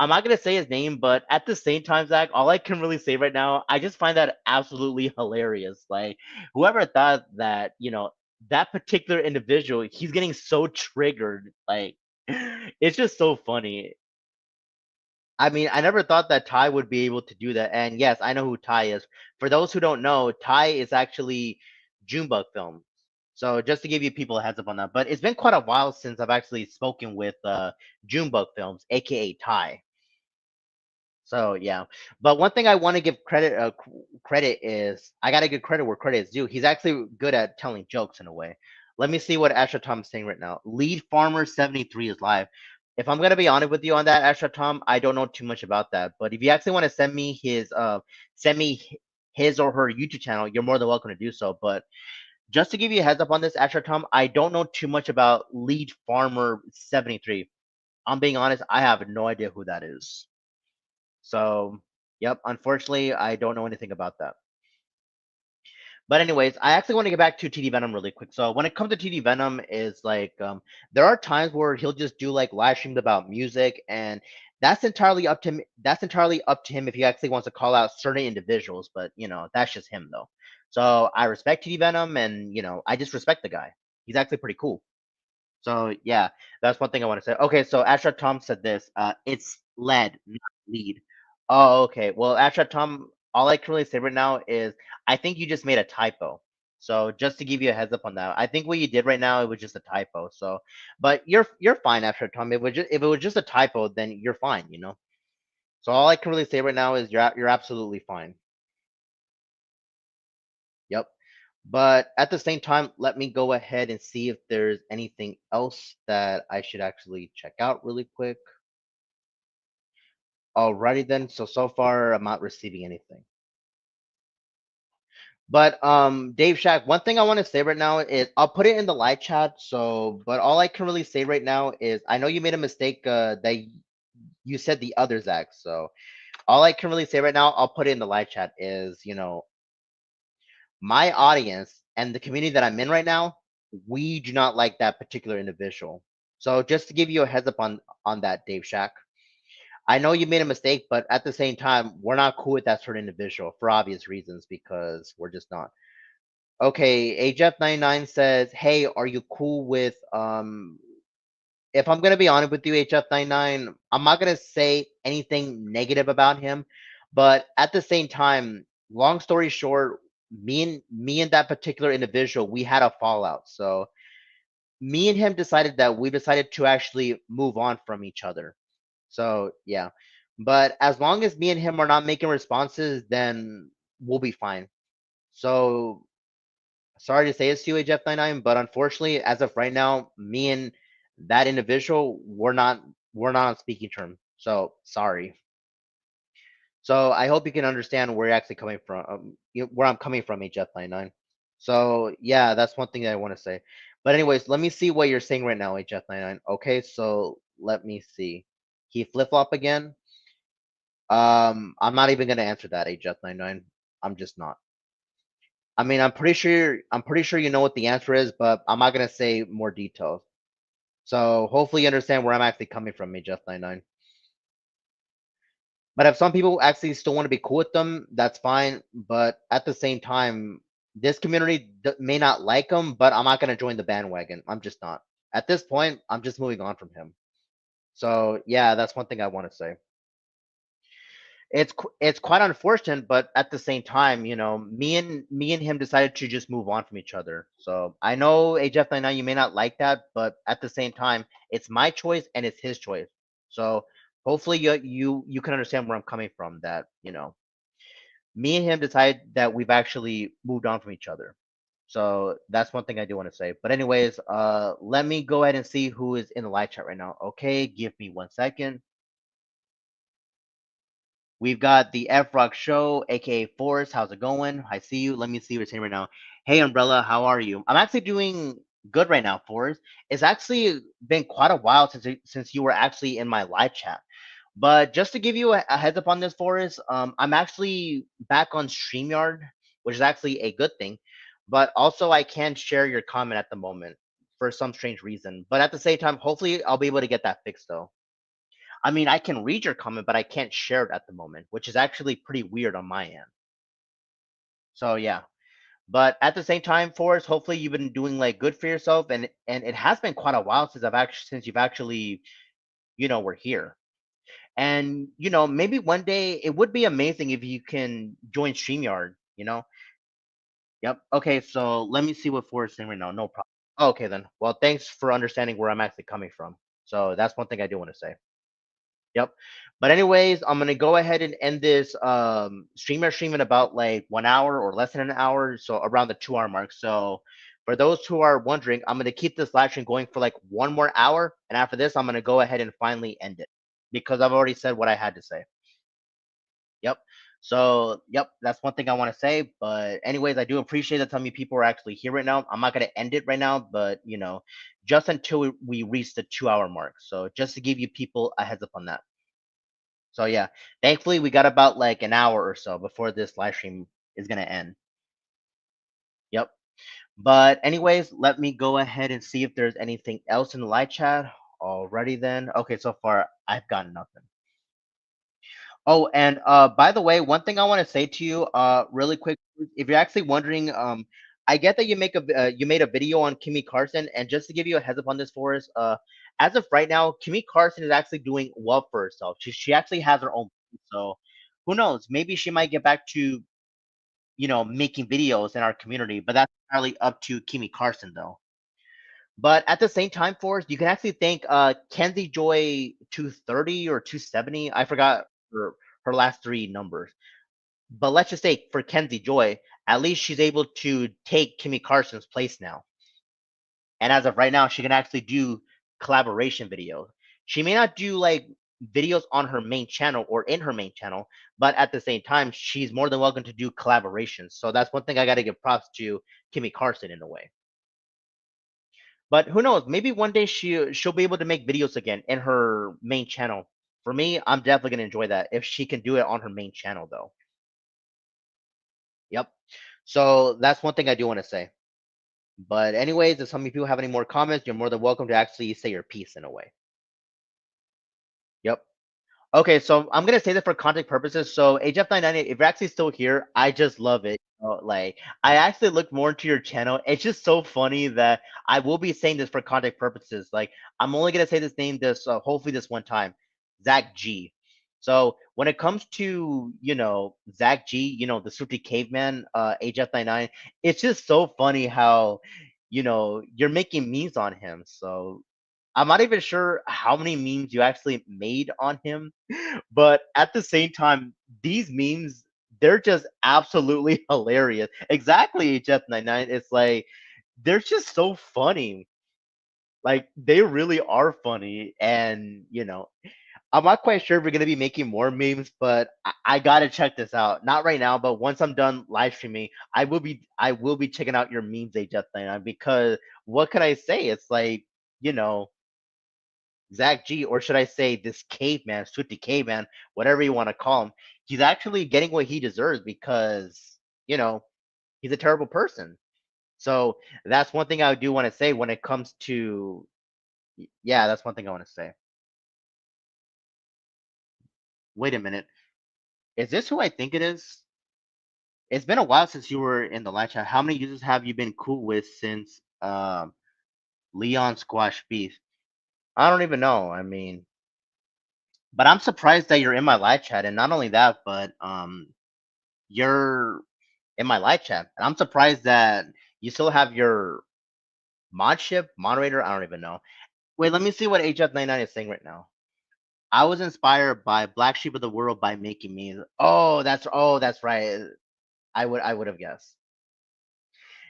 I'm not gonna say his name, but at the same time, Zach, all I can really say right now, I just find that absolutely hilarious. Like, whoever thought that, that particular individual, he's getting so triggered. Like, it's just so funny. I mean, I never thought that Ty would be able to do that. And yes, I know who Ty is. For those who don't know, Ty is actually Junebug Films. So just to give you people a heads up on that. But it's been quite a while since I've actually spoken with Junebug Films, aka Ty. So yeah, but one thing I want to give credit is I gotta give credit where credit is due. He's actually good at telling jokes in a way. Let me see what Astra Tom is saying right now. Lead Farmer 73 is live. If I'm gonna be honest with you on that, Astra Tom, I don't know too much about that. But if you actually want to send me his or her YouTube channel, you're more than welcome to do so. But just to give you a heads up on this, Astra Tom, I don't know too much about Lead Farmer 73. I'm being honest, I have no idea who that is. So, yep, unfortunately, I don't know anything about that. But anyways, I actually want to get back to TD Venom really quick. So when it comes to TD Venom, is like there are times where he'll just do like live streams about music, and that's entirely up to him. That's entirely up to him if he actually wants to call out certain individuals. But that's just him though. So I respect TD Venom, and I just respect the guy. He's actually pretty cool. So yeah, that's one thing I want to say. Okay, so Astra Tom said this. It's lead, not lead. Oh, okay. Well, Astra Tom, all I can really say right now is I think you just made a typo. So just to give you a heads up on that, I think what you did right now it was just a typo. So, but you're fine, Astra Tom. If it was just a typo, then you're fine. So all I can really say right now is you're absolutely fine. Yep. But at the same time, let me go ahead and see if there's anything else that I should actually check out really quick. Alrighty then. So far I'm not receiving anything. But Dave Shack, one thing I want to say right now is I'll put it in the live chat. So, but all I can really say right now is I know you made a mistake that you said the other Zach. So all I can really say right now, I'll put it in the live chat is, my audience and the community that I'm in right now, we do not like that particular individual. So just to give you a heads up on that, Dave Shack, I know you made a mistake, but at the same time, we're not cool with that certain individual for obvious reasons because we're just not. Okay, HF99 says, "Hey, are you cool with if I'm gonna be honest with you, HF99, I'm not gonna say anything negative about him, but at the same time, long story short, me and that particular individual, we had a fallout. So me and him decided that we decided to actually move on from each other. So yeah. But as long as me and him are not making responses, then we'll be fine. So sorry to say this to you, HF99, but unfortunately, as of right now, me and that individual, we're not on speaking terms. So sorry. So I hope you can understand where you're actually coming from, where I'm coming from, HF99. So yeah, that's one thing that I want to say. But anyways, let me see what you're saying right now, HF99. Okay, so let me see. He flip flop again. I'm not even gonna answer that, HF99. I'm just not. I mean, I'm pretty sure you know what the answer is, but I'm not gonna say more details. So hopefully you understand where I'm actually coming from, HF99. But if some people actually still want to be cool with them, that's fine. But at the same time, this community may not like him, but I'm not gonna join the bandwagon. I'm just not. At this point, I'm just moving on from him. So yeah, that's one thing I want to say. It's quite unfortunate, but at the same time, me and him decided to just move on from each other. So I know HF99, you may not like that, but at the same time, it's my choice and it's his choice. So hopefully you can understand where I'm coming from. That me and him decided that we've actually moved on from each other. So that's one thing I do want to say. But anyways, let me go ahead and see who is in the live chat right now. Okay, give me 1 second. We've got the F Rock Show, aka Forrest. How's it going? I see you. Let me see what's in right now. Hey, Umbrella, how are you? I'm actually doing good right now, Forrest. It's actually been quite a while since you were actually in my live chat. But just to give you a heads up on this, Forrest, I'm actually back on StreamYard, which is actually a good thing. But also, I can't share your comment at the moment for some strange reason. But at the same time, hopefully, I'll be able to get that fixed though. I mean, I can read your comment, but I can't share it at the moment, which is actually pretty weird on my end. So yeah. But at the same time, Forrest, hopefully you've been doing like good for yourself, and it has been quite a while since you've actually were here. And maybe one day it would be amazing if you can join StreamYard. Yep. Okay, so let me see what Forrest is saying right now. No problem. Okay then. Well, thanks for understanding where I'm actually coming from. So that's one thing I do want to say. Yep. But anyways, I'm gonna go ahead and end this stream in about like 1 hour or less than an hour, so around the 2 hour mark. So for those who are wondering, I'm gonna keep this live stream going for like 1 more hour, and after this, I'm gonna go ahead and finally end it because I've already said what I had to say. Yep. So yep, that's one thing I want to say. But anyways, I do appreciate that so many people are actually here right now. I'm not gonna end it right now, but just until we reach the 2 hour mark. So just to give you people a heads up on that. So yeah, thankfully we got about like an hour or so before this live stream is gonna end. Yep. But anyways, let me go ahead and see if there's anything else in the live chat. Alrighty then. Okay, so far I've got nothing. Oh, and by the way, one thing I want to say to you, really quick, if you're actually wondering, I get that you made a video on Kimmy Carson, and just to give you a heads up on this for us, as of right now, Kimmy Carson is actually doing well for herself. She actually has her own, so who knows? Maybe she might get back to making videos in our community, but that's entirely up to Kimmy Carson though. But at the same time, Forrest, you can actually thank Kenzie Joy 230 or 270. I forgot her last three numbers. But let's just say for Kenzie Joy, at least she's able to take Kimmy Carson's place now. And as of right now, she can actually do collaboration videos. She may not do like videos on her main channel or in her main channel, but at the same time, she's more than welcome to do collaborations. So that's one thing I got to give props to Kimmy Carson in a way. But who knows? Maybe one day she'll be able to make videos again in her main channel. For me, I'm definitely gonna enjoy that if she can do it on her main channel though. Yep. So that's one thing I do want to say. But anyways, if some of you people have any more comments, you're more than welcome to actually say your piece in a way. Yep. Okay, so I'm gonna say that for content purposes. So HF998, if you're actually still here, I just love it. Like I actually looked more into your channel. It's just so funny that I will be saying this for content purposes. Like I'm only gonna say this name this hopefully this one time, Zach G. So when it comes to Zach G, the Swifty Caveman, HF99, it's just so funny how you're making memes on him. So I'm not even sure how many memes you actually made on him, but at the same time, these memes, they're just absolutely hilarious. Exactly, Jeff99. It's like they're just so funny. Like they really are funny. And I'm not quite sure if we're gonna be making more memes, but I gotta check this out. Not right now, but once I'm done live streaming, I will be checking out your memes, Jeff99, because what can I say? It's like, you know, Zach G, or should I say this caveman, Swifty caveman, whatever you want to call him, he's actually getting what he deserves because, you know, he's a terrible person. So that's one thing I do want to say when it comes to, yeah, that's one thing I want to say. Wait a minute. Is this who I think it is? It's been a while since you were in the live chat. How many users have you been cool with since Leon Squash Beef? I don't even know. I mean, but I'm surprised that you're in my live chat, and not only that, but you're in my live chat. And I'm surprised that you still have your moderator. I don't even know. Wait, let me see what HF99 is saying right now. I was inspired by Black Sheep of the World by making me. Oh, that's right. I would have guessed.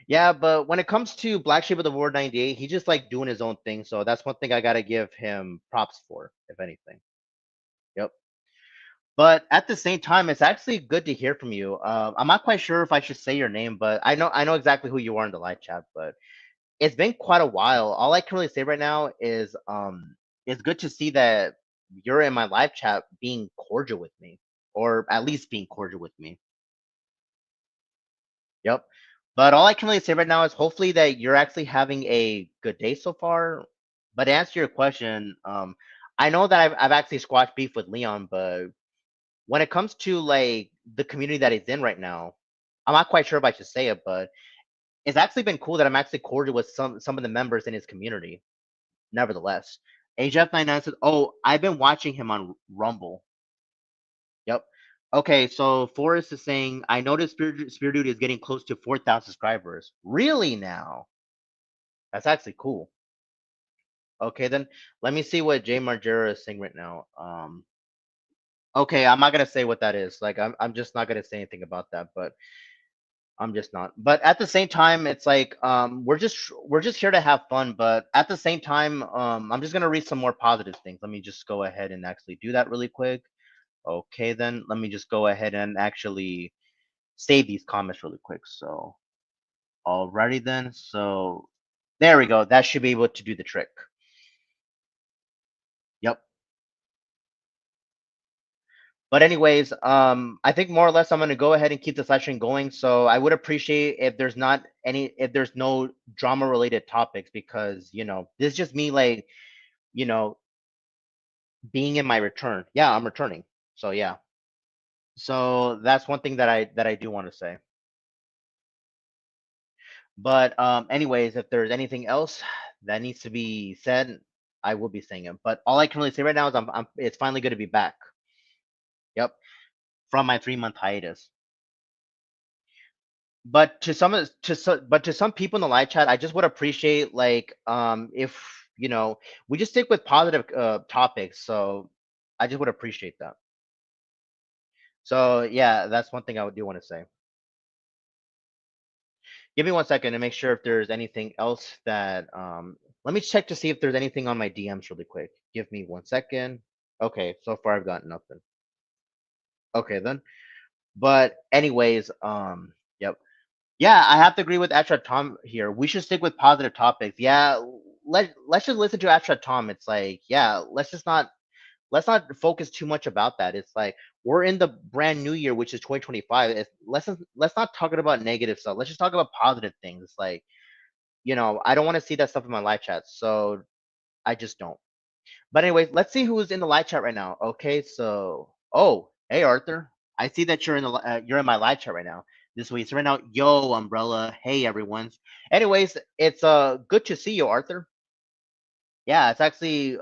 Yeah, but when it comes to Black Sheep of the World 98, he's just like doing his own thing. So that's one thing I gotta give him props for, if anything. Yep. But at the same time, it's actually good to hear from you. I'm not quite sure if I should say your name, but I know exactly who you are in the live chat. But it's been quite a while. All I can really say right now is it's good to see that you're in my live chat being cordial with me, or at least being cordial with me. Yep. But all I can really say right now is hopefully that you're actually having a good day so far. But to answer your question, I know that I've actually squashed beef with Leon, but when it comes to like the community that he's in right now, I'm not quite sure if I should say it, but it's actually been cool that I'm actually cordial with some of the members in his community. Nevertheless, HF99 says, "Oh, I've been watching him on Rumble." Yep. Okay, so Forrest is saying, "I noticed Spirit Dude is getting close to 4,000 subscribers. Really now? That's actually cool." Okay, then let me see what Jay Margera is saying right now. Okay, I'm not gonna say what that is. Like, I'm just not gonna say anything about that. But I'm just not. But at the same time, it's like we're just here to have fun. But at the same time, I'm just gonna read some more positive things. Let me just go ahead and actually do that really quick. Okay, then let me just go ahead and actually save these comments really quick. So alrighty then. So there we go. That should be able to do the trick. Yep. But anyways, I think more or less I'm gonna go ahead and keep the session going. So I would appreciate if there's no drama related topics because this is just me like you know being in my return. Yeah, I'm returning. So yeah. So that's one thing that I do want to say. But anyways, if there's anything else that needs to be said, I will be saying it. But all I can really say right now is it's finally good to be back. Yep, from my 3 month hiatus. But to some people in the live chat, I just would appreciate like if we just stick with positive topics. So I just would appreciate that. So yeah, that's one thing I would do want to say. Give me 1 second to make sure if there's anything else that let me check to see if there's anything on my DMs really quick. Give me 1 second. Okay, so far I've got nothing. Okay then. But anyways, yep. Yeah, I have to agree with Astra Tom here. We should stick with positive topics. Yeah, let's just listen to Astra Tom. It's like, yeah, let's not focus too much about that. It's like we're in the brand new year, which is 2025. Let's not talk about negative stuff. Let's just talk about positive things. It's like, I don't want to see that stuff in my live chat. So I just don't. But anyways, let's see who's in the live chat right now. Okay, so hey Arthur, I see that you're in my live chat right now this week. So right now, yo Umbrella, hey everyone's. Anyways, it's good to see you, Arthur. Yeah, it's actually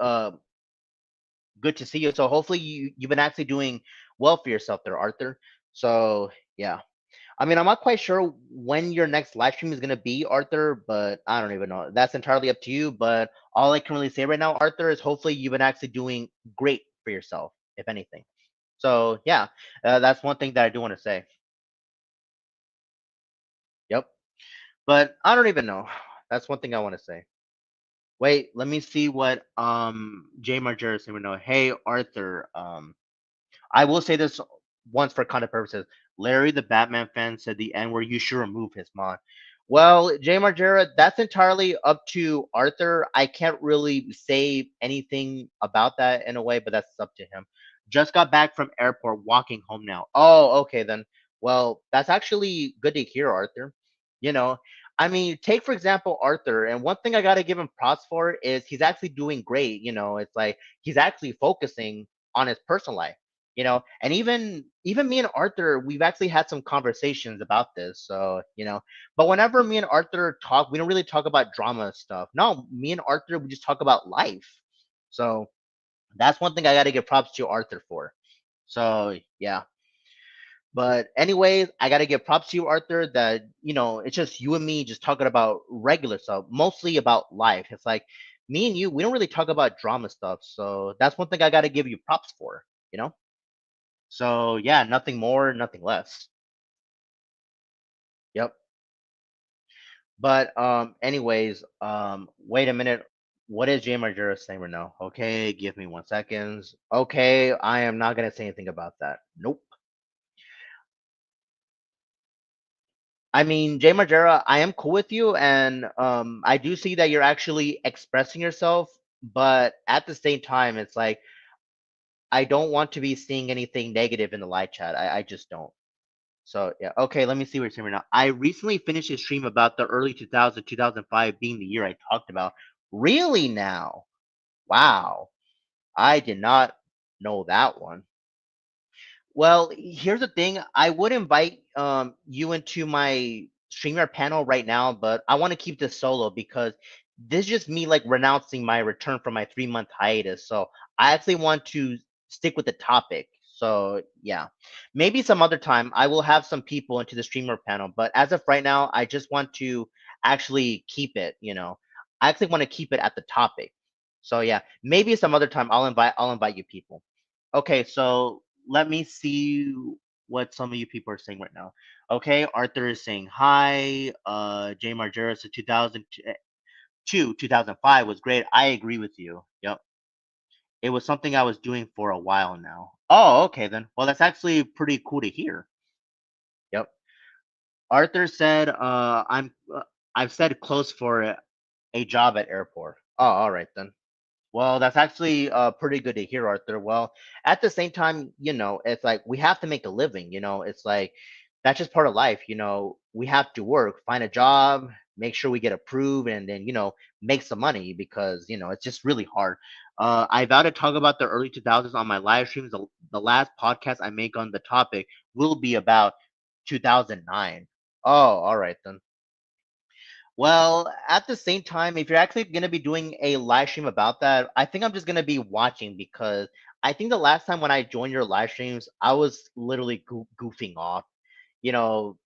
good to see you. So hopefully you've been actually doing well for yourself there, Arthur. So yeah. I mean, I'm not quite sure when your next live stream is gonna be, Arthur, but I don't even know. That's entirely up to you. But all I can really say right now, Arthur, is hopefully you've been actually doing great for yourself, if anything. So yeah, that's one thing that I do want to say. Yep. But I don't even know. That's one thing I want to say. Wait, let me see what J Margera is saying. No, hey Arthur. I will say this once for content purposes. Larry, the Batman fan, said the end where you should remove his mod. Well, Jay Margera, that's entirely up to Arthur. I can't really say anything about that in a way, but that's up to him. Just got back from airport, walking home now. Oh, okay then. Well, that's actually good to hear, Arthur. You know, I mean, take for example Arthur, and one thing I gotta give him props for is he's actually doing great. It's like he's actually focusing on his personal life, and even me and Arthur, we've actually had some conversations about this. So but whenever me and Arthur talk, we don't really talk about drama stuff. No, me and Arthur, we just talk about life. So that's one thing I got to give props to Arthur for. So yeah. But anyways, I got to give props to you, Arthur, that it's just you and me just talking about regular stuff, mostly about life. It's like me and you, we don't really talk about drama stuff. So that's one thing I got to give you props for, you know? So yeah, nothing more, nothing less. Yep. But anyways, wait a minute. What is J Margera saying right now? Okay, give me 1 second. Okay, I am not gonna say anything about that. Nope. I mean, Jay Margera, I am cool with you, and I do see that you're actually expressing yourself, but at the same time, it's like I don't want to be seeing anything negative in the live chat. I just don't. So yeah, okay. Let me see what you're saying right now. I recently finished a stream about the early 2000, 2005 being the year I talked about. Really now? Wow, I did not know that one. Well, here's the thing. I would invite you into my streamer panel right now, but I want to keep this solo because this is just me like renouncing my return from my 3 month hiatus. So I actually want to stick with the topic. So yeah, maybe some other time I will have some people into the streamer panel, but as of right now, I just want to actually keep it. I actually want to keep it at the topic. So yeah, maybe some other time I'll invite you people. Okay, so let me see what some of you people are saying right now. Okay, Arthur is saying hi. J Margera said 2002, 2005 was great. I agree with you. Yep. It was something I was doing for a while now. Oh, okay then. Well, that's actually pretty cool to hear. Yep. Arthur said, I've said close for a job at airport. Oh, all right then. Well, that's actually pretty good to hear, Arthur. Well, at the same time, it's like we have to make a living. It's like that's just part of life. We have to work, find a job, make sure we get approved, and then make some money because it's just really hard. I vow to talk about the early 2000s on my live streams. The last podcast I make on the topic will be about 2009. Oh, all right then. Well, at the same time, if you're actually going to be doing a live stream about that, I think I'm just going to be watching because I think the last time when I joined your live streams, I was literally goofing off. You know,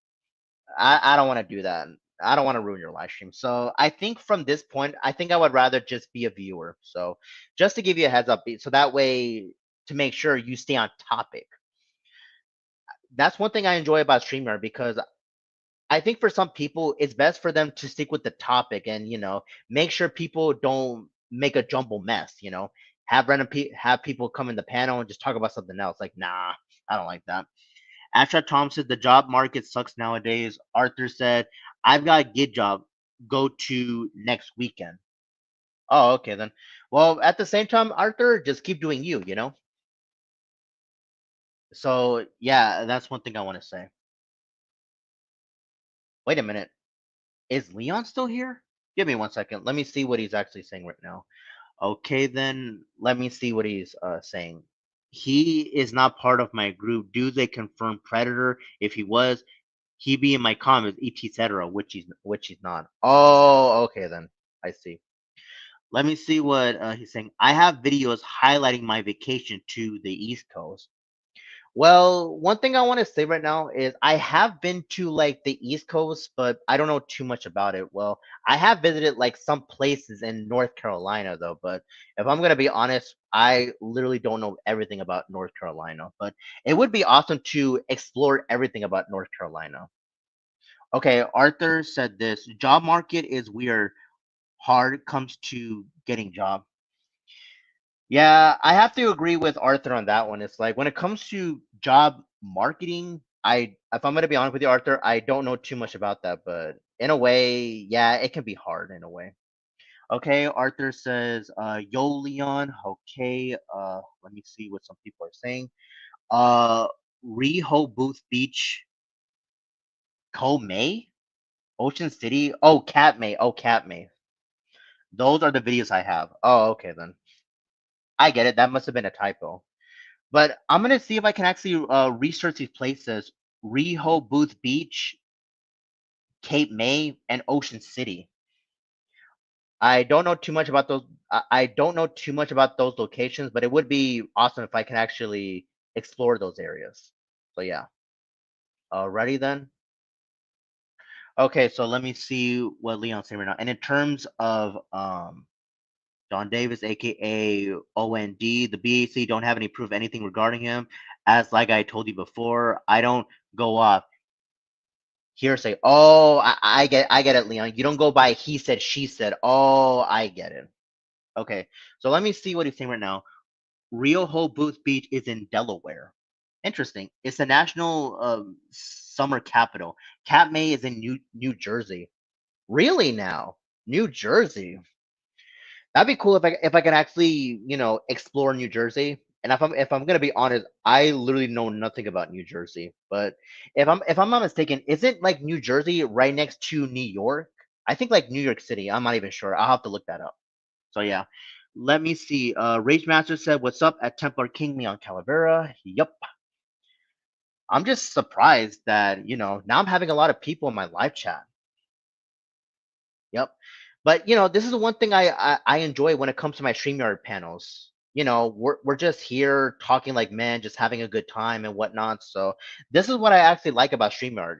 I don't want to do that. I don't want to ruin your live stream. So I think from this point, I think I would rather just be a viewer. So just to give you a heads up, so that way to make sure you stay on topic. That's one thing I enjoy about StreamYard because I think for some people, it's best for them to stick with the topic and make sure people don't make a jumble mess. Have have people come in the panel and just talk about something else. Like, nah, I don't like that. Asha Tom said the job market sucks nowadays. Arthur said, I've got a gig job. Go to next weekend. Oh, okay then. Well, at the same time, Arthur, just keep doing you. So yeah, that's one thing I want to say. Wait a minute. Is Leon still here? Give me 1 second. Let me see what he's actually saying right now. Okay, then let me see what he's saying. He is not part of my group. Do they confirm predator? If he was, he be in my comments, etc. Which he's not. Oh, okay then. I see. Let me see what he's saying. I have videos highlighting my vacation to the East Coast. Well, one thing I want to say right now is I have been to like the East Coast, but I don't know too much about it. Well, I have visited like some places in North Carolina though, but if I'm gonna be honest, I literally don't know everything about North Carolina. But it would be awesome to explore everything about North Carolina. Okay, Arthur said this job market is weird, hard comes to getting job. Yeah, I have to agree with Arthur on that one. It's like when it comes to job marketing, if I'm gonna be honest with you, Arthur, I don't know too much about that, but in a way, yeah, it can be hard in a way. Okay, Arthur says, yo Leon, okay, let me see what some people are saying. Uh Rehoboth Beach, May, Ocean City, Cat May. Those are the videos I have. Oh, okay then. I get it. That must have been a typo. But I'm gonna see if I can actually research these places: Rehoboth Beach, Cape May, and Ocean City. I don't know too much about those. I don't know too much about those locations, but it would be awesome if I can actually explore those areas. So yeah. Alrighty then. Okay, so let me see what Leon's saying right now. And in terms of John Davis, aka OND, the BAC don't have any proof of anything regarding him. As like I told you before, I don't go off hearsay. Oh, I get it, Leon. You don't go by he said, she said. Oh, I get it. Okay, so let me see what he's saying right now. Rehoboth Beach is in Delaware. Interesting. It's the national summer capital. Cape May is in New Jersey. Really now? New Jersey. That'd be cool if I can actually explore New Jersey. And if I'm gonna be honest, I literally know nothing about New Jersey. But if I'm not mistaken, isn't like New Jersey right next to New York? I think like New York City. I'm not even sure. I'll have to look that up. So yeah, let me see. Rage Master said, "What's up at Templar King me on Calavera?" Yup. I'm just surprised that now I'm having a lot of people in my live chat. Yep. But this is the one thing I enjoy when it comes to my StreamYard panels. We're just here talking like men, just having a good time and whatnot. So this is what I actually like about StreamYard.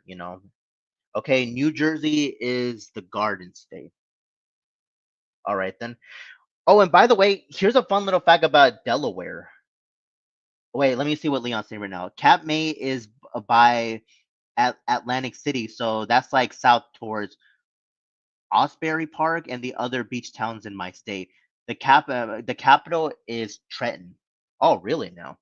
Okay, New Jersey is the Garden State. All right then. Oh, and by the way, here's a fun little fact about Delaware. Wait, let me see what Leon's saying right now. Cap May is by Atlantic City, so that's like south towards Osbury Park and the other beach towns in my state. The capital is Trenton. Oh, really now?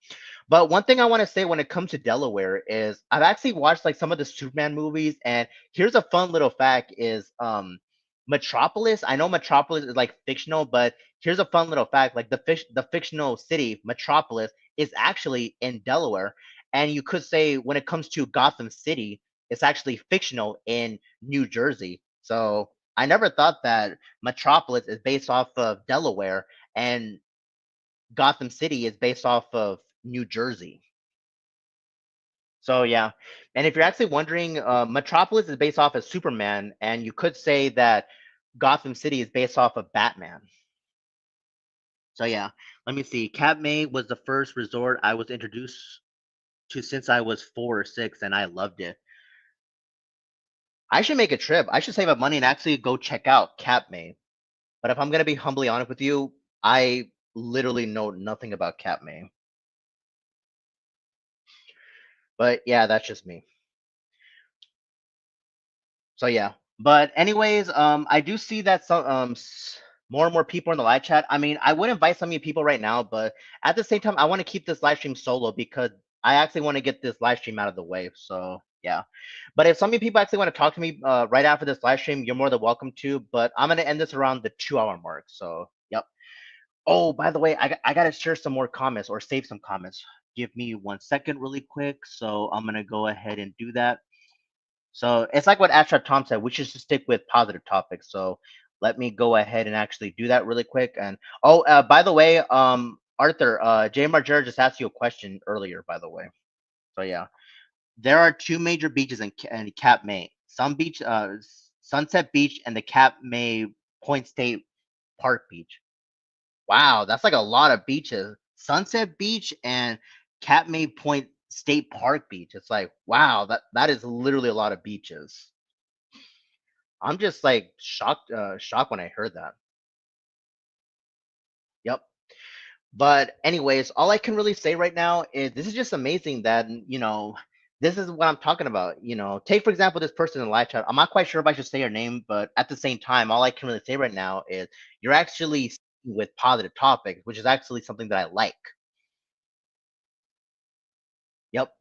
But one thing I want to say when it comes to Delaware is I've actually watched like some of the Superman movies, and here's a fun little fact: is Metropolis, I know Metropolis is like fictional, but here's a fun little fact: like the fictional city Metropolis is actually in Delaware, and you could say when it comes to Gotham City, it's actually fictional in New Jersey. So I never thought that Metropolis is based off of Delaware and Gotham City is based off of New Jersey. So yeah, and if you're actually wondering, Metropolis is based off of Superman, and you could say that Gotham City is based off of Batman. So yeah, let me see. May was the first resort I was introduced to since I was 4 or 6, and I loved it. I should make a trip. I should save up money and actually go check out May. But if I'm gonna be humbly honest with you, I literally know nothing about May. But yeah, that's just me. So yeah. But anyways, I do see that some more and more people in the live chat. I mean, I would invite some of you people right now, but at the same time, I want to keep this live stream solo because I actually want to get this live stream out of the way. So yeah. But if some of you people actually want to talk to me right after this live stream, you're more than welcome to. But I'm gonna end this around the 2 hour mark. So yep. Oh, by the way, I gotta share some more comments or save some comments. Give me 1 second, really quick. So I'm gonna go ahead and do that. So it's like what Ashraf Tom said. We should just stick with positive topics. So let me go ahead and actually do that really quick. And oh, by the way, Arthur, J. Margera just asked you a question earlier. By the way, so yeah, there are two major beaches in Cap May. Sunset Beach and the Cap May Point State Park Beach. Wow, that's like a lot of beaches. Sunset Beach and Katmai Point State Park Beach. It's like, wow, that is literally a lot of beaches. I'm just like shocked when I heard that. Yep. But anyways, all I can really say right now is this is just amazing that this is what I'm talking about. Take for example this person in the live chat. I'm not quite sure if I should say her name, but at the same time, all I can really say right now is you're actually sticking with positive topics, which is actually something that I like. Yep.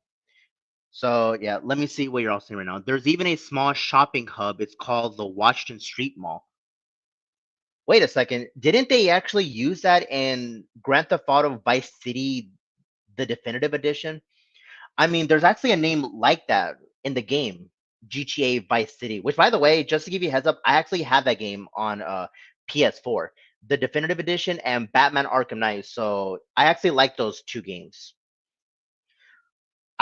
So yeah, let me see what you're all saying right now. There's even a small shopping hub. It's called the Washington Street Mall. Wait a second. Didn't they actually use that in Grand Theft Auto Vice City, the definitive edition? I mean, there's actually a name like that in the game, GTA Vice City. Which, by the way, just to give you a heads up, I actually have that game on PS4, the definitive edition and Batman Arkham Knight. So I actually like those two games.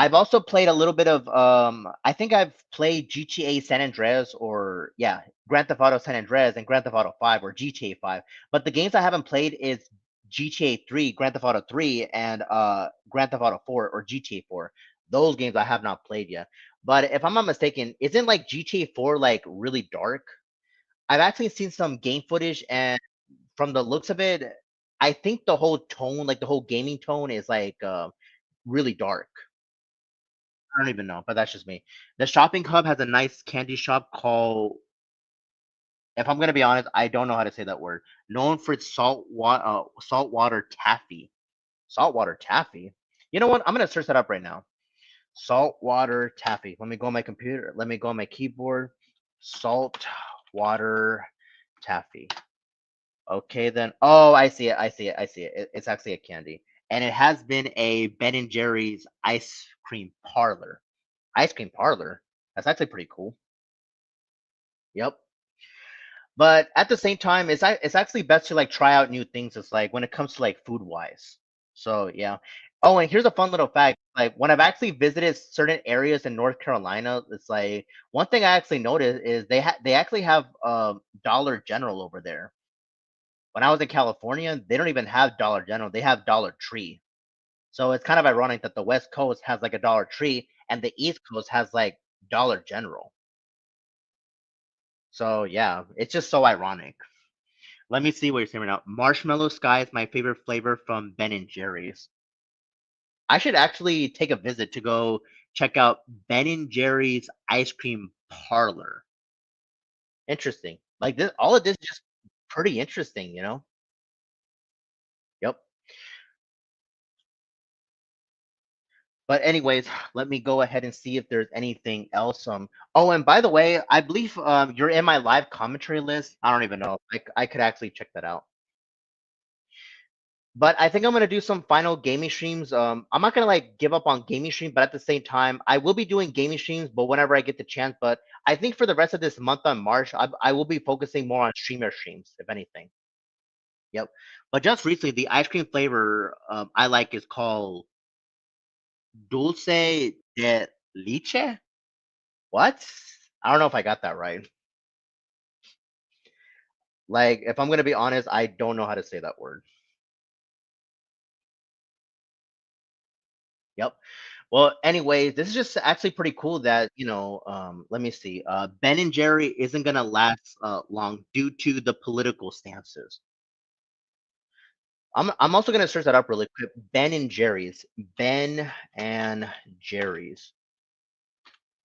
I've also played a little bit of I think I've played GTA San Andreas or yeah, Grand Theft Auto San Andreas and Grand Theft Auto 5 or GTA 5. But the games I haven't played is GTA 3, Grand Theft Auto 3 and Grand Theft Auto 4 or GTA 4. Those games I have not played yet. But if I'm not mistaken, isn't like GTA 4 like really dark? I've actually seen some game footage and from the looks of it, I think the whole tone, like the whole gaming tone is like really dark. I don't even know, but that's just me. The shopping hub has a nice candy shop called, if I'm gonna be honest, I don't know how to say that word. Known for its saltwater taffy. Saltwater taffy. You know what? I'm gonna search that up right now. Saltwater taffy. Let me go on my computer. Let me go on my keyboard. Saltwater taffy. Okay, then. Oh, I see it. I see it. I see it. It's actually a candy, and it has been a Ben and Jerry's ice cream parlor. Ice cream parlor. That's actually pretty cool. Yep. But at the same time, it's actually best to like try out new things. It's like when it comes to like food wise. So yeah. Oh, and here's a fun little fact. Like when I've actually visited certain areas in North Carolina, it's like one thing I actually noticed is they actually have Dollar General over there. When I was in California, they don't even have Dollar General. They have Dollar Tree. So it's kind of ironic that the West Coast has like a Dollar Tree and the East Coast has like Dollar General. So yeah, it's just so ironic. Let me see what you're saying right now. Marshmallow Sky is my favorite flavor from Ben and Jerry's. I should actually take a visit to go check out Ben and Jerry's ice cream parlor. Interesting. Like this, all of this is just pretty interesting. Yep. But anyways, let me go ahead and see if there's anything else. Oh, and by the way, I believe you're in my live commentary list. I don't even know. I could actually check that out. But I think I'm gonna do some final gaming streams. I'm not gonna like give up on gaming streams, but at the same time, I will be doing gaming streams, but whenever I get the chance. But I think for the rest of this month on March, I will be focusing more on streamer streams, if anything. Yep. But just recently, the ice cream flavor I like is called dulce de leche. What? I don't know if I got that right. Like, if I'm gonna be honest, I don't know how to say that word. Yep. Well, anyways, this is just actually pretty cool that, let me see. Ben and Jerry isn't gonna last long due to the political stances. I'm also gonna search that up really quick. Ben and Jerry's. Ben and Jerry's.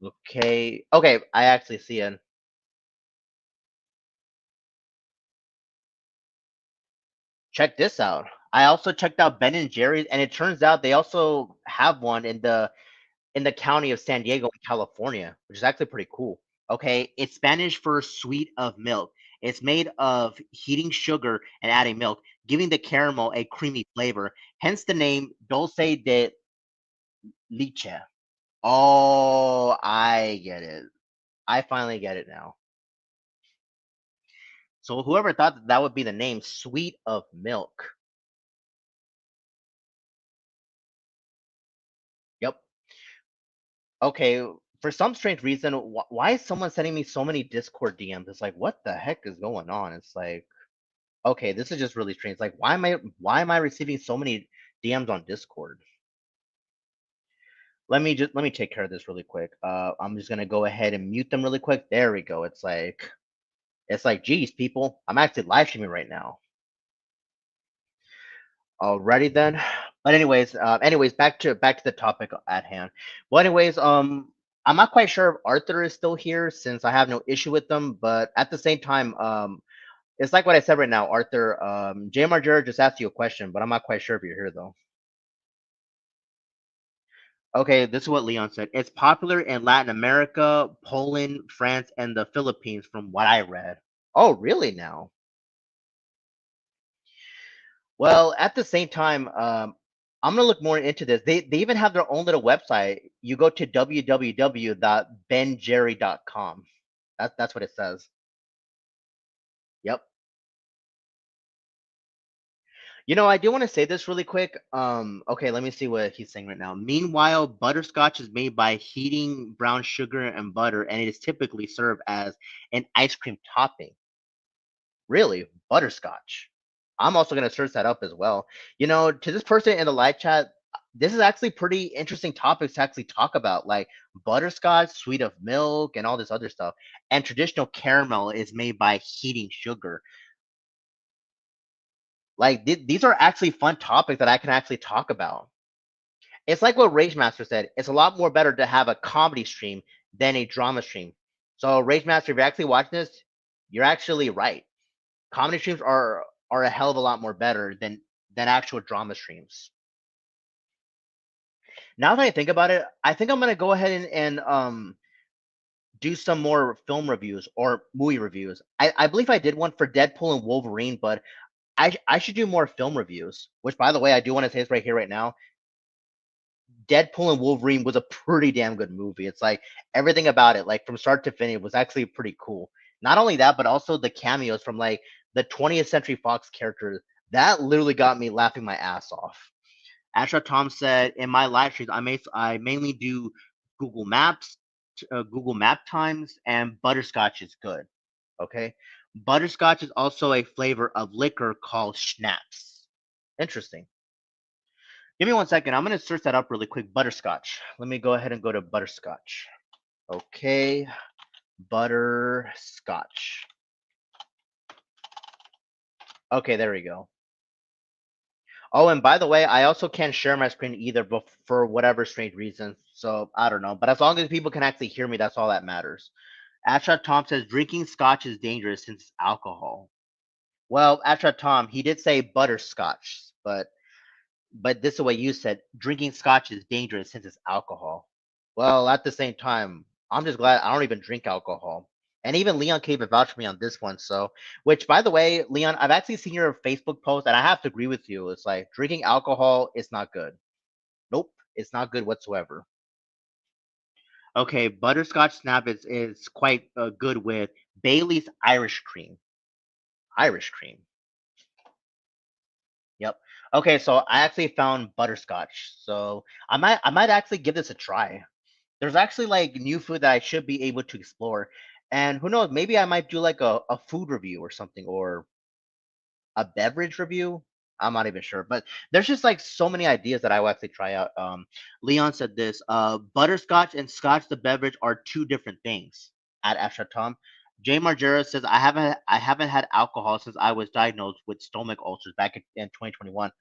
Okay. Okay, I actually see it. Check this out. I also checked out Ben and Jerry's, and it turns out they also have one in the county of San Diego, California, which is actually pretty cool. Okay, it's Spanish for sweet of milk. It's made of heating sugar and adding milk, giving the caramel a creamy flavor. Hence the name Dulce de Leche. Oh, I get it. I finally get it now. So whoever thought that would be the name, sweet of milk. Yep. Okay. For some strange reason, why is someone sending me so many Discord DMs? It's like, what the heck is going on? It's like, okay, this is just really strange. Like, why am I receiving so many DMs on Discord? Let me take care of this really quick. I'm just gonna go ahead and mute them really quick. There we go. It's like, geez, people, I'm actually live streaming right now. Alrighty then. But anyways, back to the topic at hand. Well, anyways, I'm not quite sure if Arthur is still here since I have no issue with them, but at the same time, it's like what I said right now, Arthur. J. Marger just asked you a question, but I'm not quite sure if you're here though. Okay, this is what Leon said. It's popular in Latin America, Poland, France, and the Philippines, from what I read. Oh, really now? Well, at the same time, I'm gonna look more into this. They even have their own little website. You go to www.benjerry.com. That's what it says. Yep. I do want to say this really quick. Okay, let me see what he's saying right now. Meanwhile, butterscotch is made by heating brown sugar and butter, and it is typically served as an ice cream topping. Really, butterscotch. I'm also gonna search that up as well. To this person in the live chat, this is actually pretty interesting topics to actually talk about, like butterscotch, sweet of milk, and all this other stuff. And traditional caramel is made by heating sugar. Like these are actually fun topics that I can actually talk about. It's like what Rage Master said. It's a lot more better to have a comedy stream than a drama stream. So Rage Master, if you're actually watching this, you're actually right. Comedy streams are a hell of a lot more better than actual drama streams. Now that I think about it, I think I'm gonna go ahead and do some more film reviews or movie reviews. I believe I did one for Deadpool and Wolverine, but I should do more film reviews. Which, by the way, I do want to say this right here, right now. Deadpool and Wolverine was a pretty damn good movie. It's like everything about it, like from start to finish, was actually pretty cool. Not only that, but also the cameos from like the 20th Century Fox characters. That literally got me laughing my ass off. Astra Tom said, in my live streams, I mainly do Google Maps, Google Map times, and butterscotch is good. Okay, butterscotch is also a flavor of liquor called schnapps. Interesting. Give me one second. I'm gonna search that up really quick. Butterscotch. Let me go ahead and go to butterscotch. Okay, butterscotch. Okay, there we go. Oh, and by the way, I also can't share my screen either, but for whatever strange reason. So I don't know. But as long as people can actually hear me, that's all that matters. Abstract Tom says drinking scotch is dangerous since it's alcohol. Well, Abstract Tom, he did say butterscotch, but But this is what you said. Drinking scotch is dangerous since it's alcohol. Well, at the same time, I'm just glad I don't even drink alcohol. And even Leon came and vouched for me on this one. So, which by the way, Leon, I've actually seen your Facebook post, and I have to agree with you. It's like drinking alcohol is not good. Nope, it's not good whatsoever. Okay, butterscotch snap is quite good with Bailey's Irish cream. Irish cream. Yep. Okay, so I actually found butterscotch. So I might actually give this a try. There's actually like new food that I should be able to explore. And who knows, maybe I might do like a food review or something or a beverage review. I'm not even sure. But there's just like so many ideas that I will actually try out. Leon said this, butterscotch and scotch the beverage are two different things at Astra Tom. Jay Margera says I haven't had alcohol since I was diagnosed with stomach ulcers back in 2021.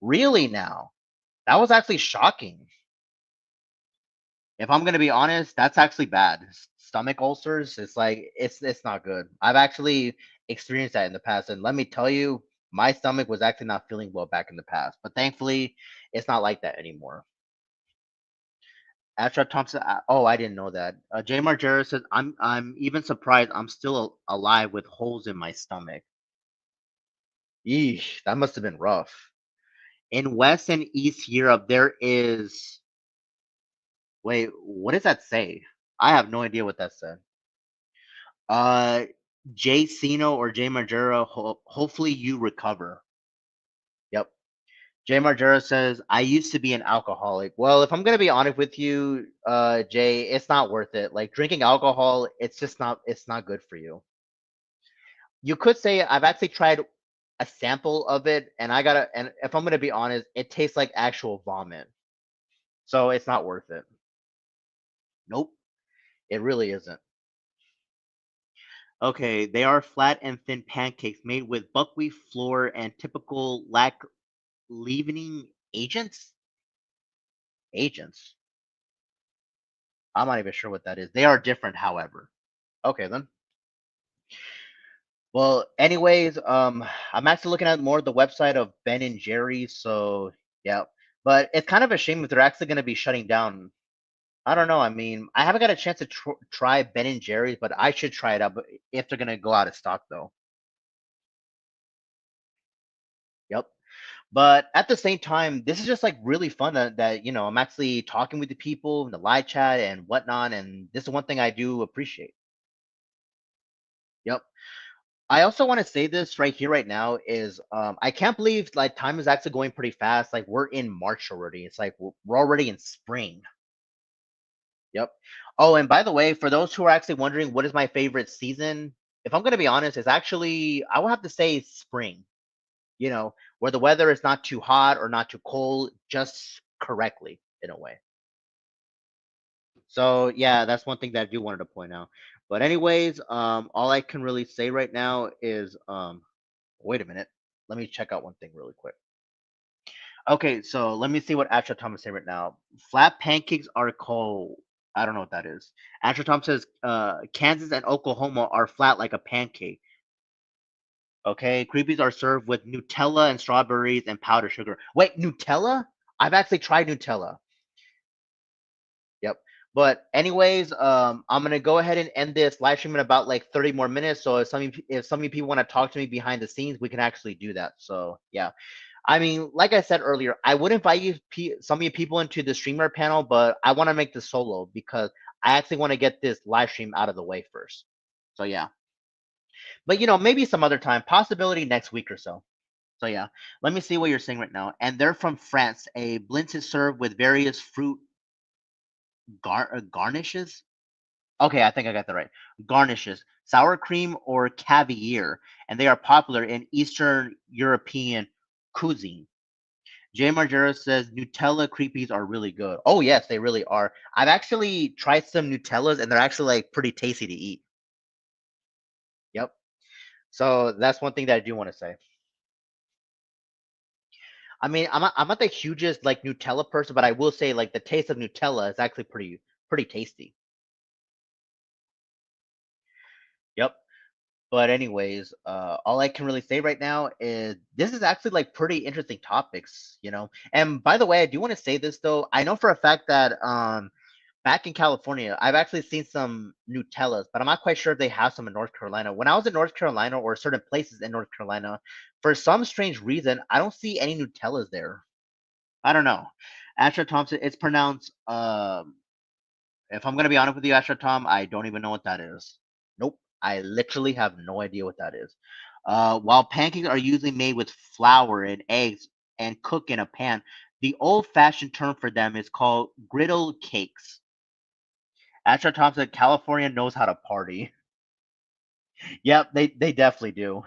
Really now? That was actually shocking. If I'm gonna be honest, that's actually bad. Stomach ulcers, it's like it's not good. I've actually experienced that in the past, and let me tell you, my stomach was actually not feeling well back in the past. But thankfully, it's not like that anymore. Astra Thompson, oh, I didn't know that. Jay Margera says I'm even surprised I'm still alive with holes in my stomach. Eesh, that must have been rough. In West and East Europe, there is. Wait, what does that say? I have no idea what that said. Uh, Jay Sino or Jay Margera, hopefully you recover. Yep. Jay Margera says, I used to be an alcoholic. Well, if I'm gonna be honest with you, Jay, it's not worth it. Like drinking alcohol, it's not good for you. You could say I've actually tried a sample of it, and if I'm gonna be honest, it tastes like actual vomit. So it's not worth it. Nope, it really isn't. Okay, they are flat and thin pancakes made with buckwheat flour and typical lac leavening agents. Agents. I'm not even sure what that is. They are different, however. Okay then. Well, anyways, I'm actually looking at more of the website of Ben and Jerry's. So yeah, but it's kind of a shame if they're actually going to be shutting down. I don't know. I mean, I haven't got a chance to try Ben and Jerry's, but I should try it out. But if they're going to go out of stock, though. Yep. But at the same time, this is just like really fun that I'm actually talking with the people in the live chat and whatnot, and this is one thing I do appreciate. Yep. I also want to say this right here, right now, is I can't believe like time is actually going pretty fast. Like we're in March already. It's like we're already in spring. Yep. Oh, and by the way, for those who are actually wondering what is my favorite season, if I'm gonna be honest, it's actually I will have to say spring. Where the weather is not too hot or not too cold, just correctly in a way. So yeah, that's one thing that I do wanted to point out. But anyways, all I can really say right now is wait a minute. Let me check out one thing really quick. Okay, so let me see what Astra Thomas said right now. Flat pancakes are called. I don't know what that is. Astra Thomas says Kansas and Oklahoma are flat like a pancake. Okay, creepies are served with Nutella and strawberries and powdered sugar. Wait, Nutella? I've actually tried Nutella. Yep. But anyways, I'm gonna go ahead and end this live stream in about like 30 more minutes. So if some of you people want to talk to me behind the scenes, we can actually do that. So yeah. I mean, like I said earlier, I would invite some of you people into the streamer panel, but I want to make this solo because I actually want to get this live stream out of the way first. So yeah. But maybe some other time, possibility next week or so. So yeah, let me see what you're saying right now. And they're from France. A blintz is served with various fruit garnishes. Okay, I think I got that right. Garnishes, sour cream or caviar, and they are popular in Eastern European cuisine. Jay Margera says Nutella creepies are really good. Oh yes, they really are. I've actually tried some Nutellas, and they're actually like pretty tasty to eat. Yep. So that's one thing that I do want to say. I mean, I'm not the hugest like Nutella person, but I will say like the taste of Nutella is actually pretty tasty. Yep. But anyways, all I can really say right now is this is actually like pretty interesting topics, you know. And by the way, I do want to say this though. I know for a fact that back in California, I've actually seen some Nutellas, but I'm not quite sure if they have some in North Carolina. When I was in North Carolina or certain places in North Carolina, for some strange reason, I don't see any Nutellas there. I don't know. Astra Thompson, it's pronounced if I'm gonna be honest with you, Astra Tom, I don't even know what that is. Nope. I literally have no idea what that is. While pancakes are usually made with flour and eggs and cooked in a pan, the old-fashioned term for them is called griddle cakes. Astra Tom said California knows how to party. Yep, they definitely do.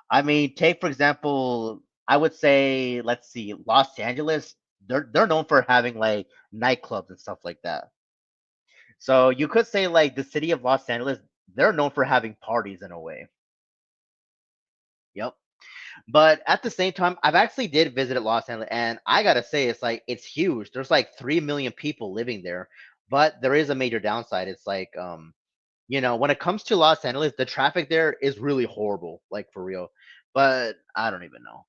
I mean, take for example, I would say, let's see, Los Angeles. They're known for having like nightclubs and stuff like that. So you could say like the city of Los Angeles, they're known for having parties in a way. Yep. But at the same time, I've actually did visit Los Angeles, and I gotta say, it's like it's huge. There's like 3 million people living there, but there is a major downside. It's like when it comes to Los Angeles, the traffic there is really horrible, like for real. But I don't even know.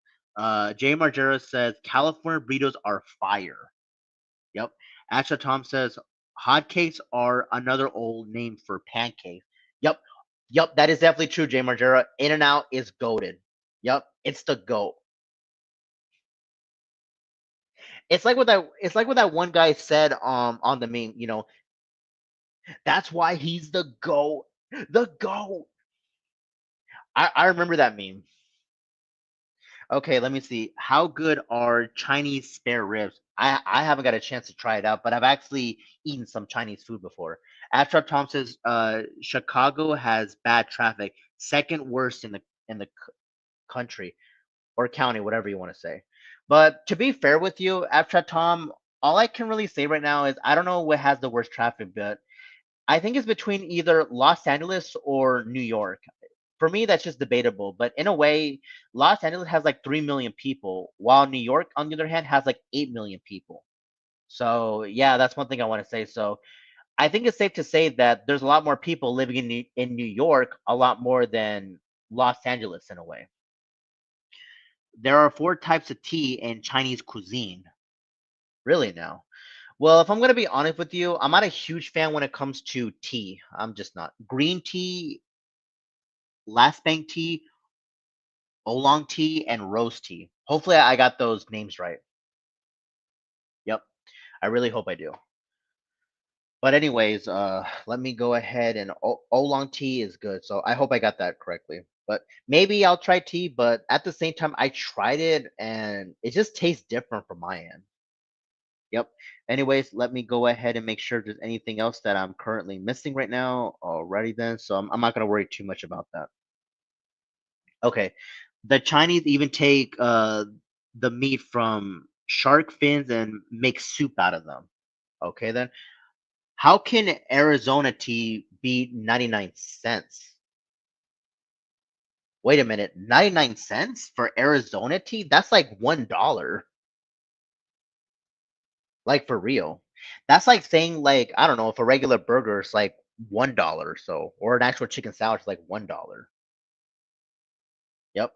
Jay Margera says California burritos are fire. Yep. Asha Tom says hotcakes are another old name for pancakes. Yep. Yep. That is definitely true, Jay Margera. In and Out is goaded. Yep. It's the goat. It's like what that one guy said on the meme, that's why he's the goat. The goat. I remember that meme. Okay, let me see. How good are Chinese spare ribs? I haven't got a chance to try it out, but I've actually eaten some Chinese food before. After Tom says, Chicago has bad traffic, second worst in the country or county, whatever you want to say. But to be fair with you, after Tom, all I can really say right now is I don't know what has the worst traffic, but I think it's between either Los Angeles or New York. For me, that's just debatable. But in a way, Los Angeles has like 3 million people, while New York, on the other hand, has like 8 million people. So, yeah, that's one thing I want to say. So, I think it's safe to say that there's a lot more people living in New York, a lot more than Los Angeles in a way. There are four types of tea in Chinese cuisine. Really now? Well, if I'm gonna be honest with you, I'm not a huge fan when it comes to tea. I'm just not. Green tea, last bank tea, oolong tea, and rose tea. Hopefully, I got those names right. Yep, I really hope I do. But anyways, let me go ahead and oolong tea is good, so I hope I got that correctly. But maybe I'll try tea. But at the same time, I tried it and it just tastes different from my end. Yep. Anyways, let me go ahead and make sure there's anything else that I'm currently missing right now. Alrighty then. So I'm not gonna worry too much about that. Okay. The Chinese even take the meat from shark fins and make soup out of them. Okay then. How can Arizona tea be 99 cents? Wait a minute, 99 cents for Arizona tea? That's like $1. Like for real. That's like saying like, I don't know, if a regular burger is like $1 or so, or an actual chicken sandwich is like $1. Yep.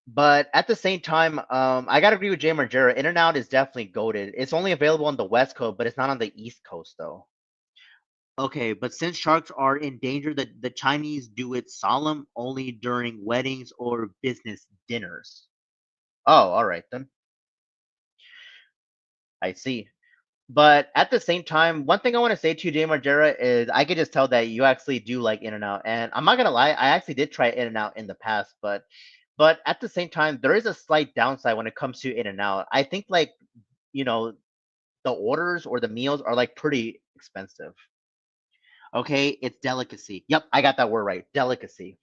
But at the same time, I gotta agree with Jay Margera. In and Out is definitely goaded. It's only available on the West Coast, but it's not on the East Coast though. Okay, but since sharks are endangered, the Chinese do it solemn only during weddings or business dinners. Oh, all right then. I see. But at the same time, one thing I want to say to you, Jay Margera, is I could just tell that you actually do like In and Out. And I'm not gonna lie, I actually did try In and Out in the past, but at the same time, there is a slight downside when it comes to In and Out. I think like, you know, the orders or the meals are like pretty expensive. Okay, it's delicacy. Yep, I got that word right. Delicacy.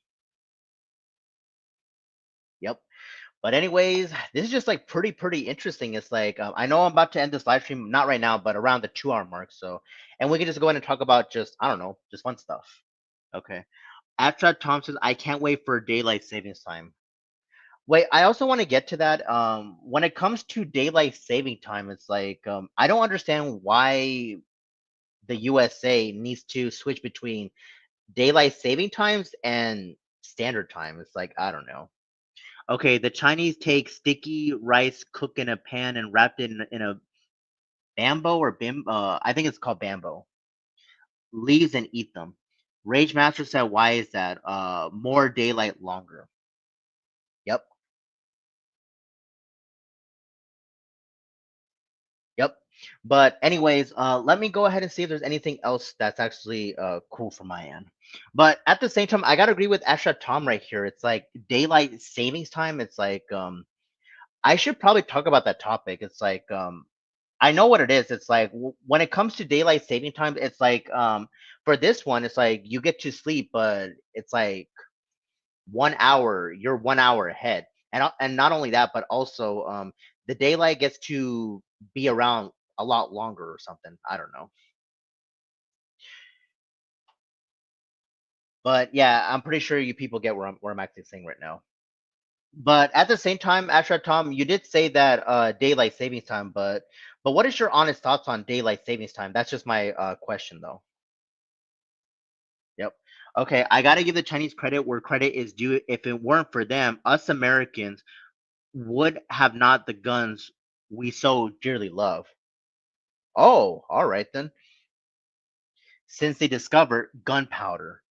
Yep. But anyways, this is just like pretty interesting. It's like I know I'm about to end this live stream, not right now, but around the 2 hour mark. So, and we can just go in and talk about just I don't know, just fun stuff. Okay. Abstract Tom says I can't wait for daylight savings time. Wait, I also want to get to that. When it comes to daylight saving time, it's like I don't understand why the USA needs to switch between daylight saving times and standard time. It's like I don't know. Okay, the Chinese take sticky rice, cook in a pan, and wrapped it in a bamboo or bim. I think it's called bamboo leaves and eat them. Rage Master said, "Why is that? More daylight, longer." Yep, yep. But anyways, let me go ahead and see if there's anything else that's actually cool from my end. But at the same time, I gotta agree with Asha Tom right here. It's like daylight savings time. It's like I should probably talk about that topic. It's like I know what it is. It's like when it comes to daylight saving time, it's like for this one, it's like you get to sleep, but it's like 1 hour, you're 1 hour ahead. And not only that, but also the daylight gets to be around a lot longer or something. I don't know. But yeah, I'm pretty sure you people get where I'm actually saying right now. But at the same time, Astra Tom, you did say that daylight savings time, but what is your honest thoughts on daylight savings time? That's just my question though. Yep. Okay, I gotta give the Chinese credit where credit is due. If it weren't for them, us Americans would have not the guns we so dearly love. Oh, all right then. Since they discovered gunpowder,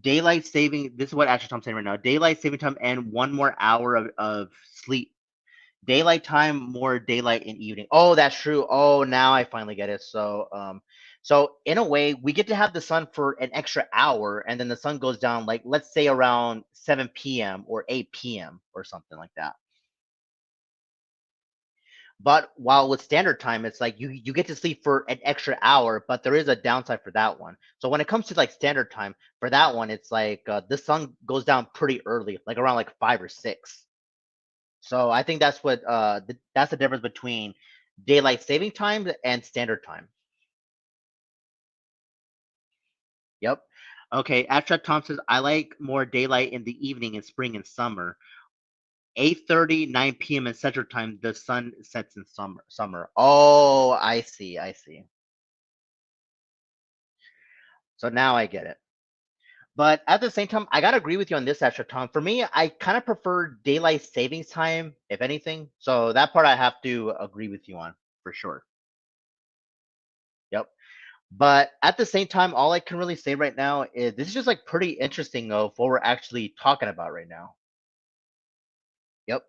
daylight saving. This is what actually I'm saying right now. Daylight saving time and 1 more hour of sleep. Daylight time, more daylight in evening. Oh, that's true. Oh, now I finally get it. So in a way, we get to have the sun for an extra hour, and then the sun goes down, like let's say around 7 p.m. or 8 p.m. or something like that. But while with standard time, it's like you get to sleep for an extra hour, but there is a downside for that one. So when it comes to like standard time, for that one, it's like the sun goes down pretty early, like around like 5 or 6. So I think that's what that's the difference between daylight saving time and standard time. Yep. Okay, Abstract Tom says I like more daylight in the evening in spring and summer. 8:30, 9 p.m. in Central Time, the sun sets in summer. Oh, I see, I see. So now I get it. But at the same time, I gotta agree with you on this, extra Tom. For me, I kind of prefer daylight savings time, if anything. So that part I have to agree with you on for sure. Yep. But at the same time, all I can really say right now is this is just like pretty interesting though for what we're actually talking about right now. Yep.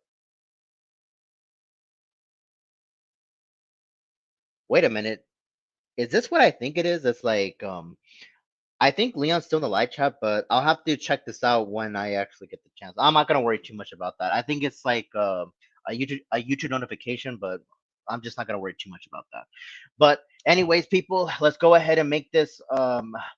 Wait a minute. Is this what I think it is? It's like I think Leon's still in the live chat, but I'll have to check this out when I actually get the chance. I'm not gonna worry too much about that. I think it's like a YouTube notification, but I'm just not gonna worry too much about that. But anyways, people, let's go ahead and make this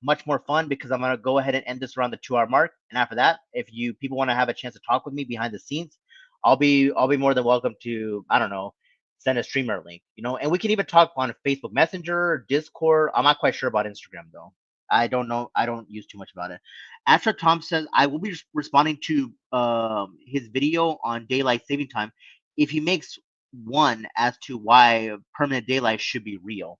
much more fun because I'm gonna go ahead and end this around the 2 hour mark. And after that, if you people want to have a chance to talk with me behind the scenes, I'll be more than welcome to, I don't know, send a streamer link, and we can even talk on Facebook Messenger, Discord. I'm not quite sure about Instagram though. I don't know. I don't use too much about it. After Tom says, I will be responding to his video on daylight saving time if he makes one as to why permanent daylight should be real.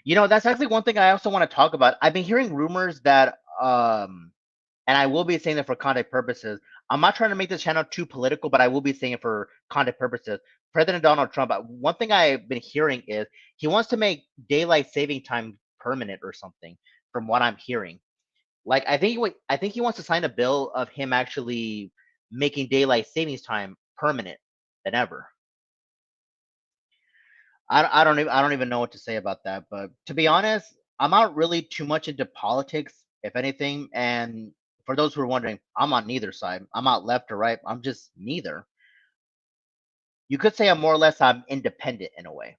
That's actually one thing I also want to talk about. I've been hearing rumors that, and I will be saying that for content purposes. I'm not trying to make this channel too political, but I will be saying it for content purposes. President Donald Trump, one thing I've been hearing is he wants to make daylight saving time permanent or something, from what I'm hearing. Like I think he wants to sign a bill of him actually making daylight savings time permanent than ever. I don't even know what to say about that. But to be honest, I'm not really too much into politics, if anything. And for those who are wondering, I'm on neither side. I'm not left or right. I'm just neither. You could say I'm independent in a way.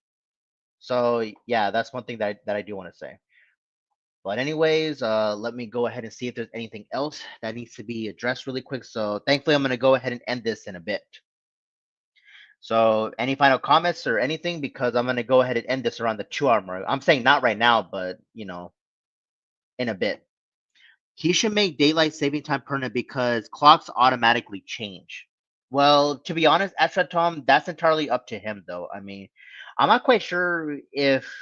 So yeah, that's one thing that I do want to say. But anyways, let me go ahead and see if there's anything else that needs to be addressed really quick. So thankfully, I'm gonna go ahead and end this in a bit. So, any final comments or anything? Because I'm gonna go ahead and end this around the 2 hour mark. I'm saying not right now, but in a bit. He should make daylight saving time permanent because clocks automatically change. Well, to be honest, Tom, that's entirely up to him, though. I mean, I'm not quite sure if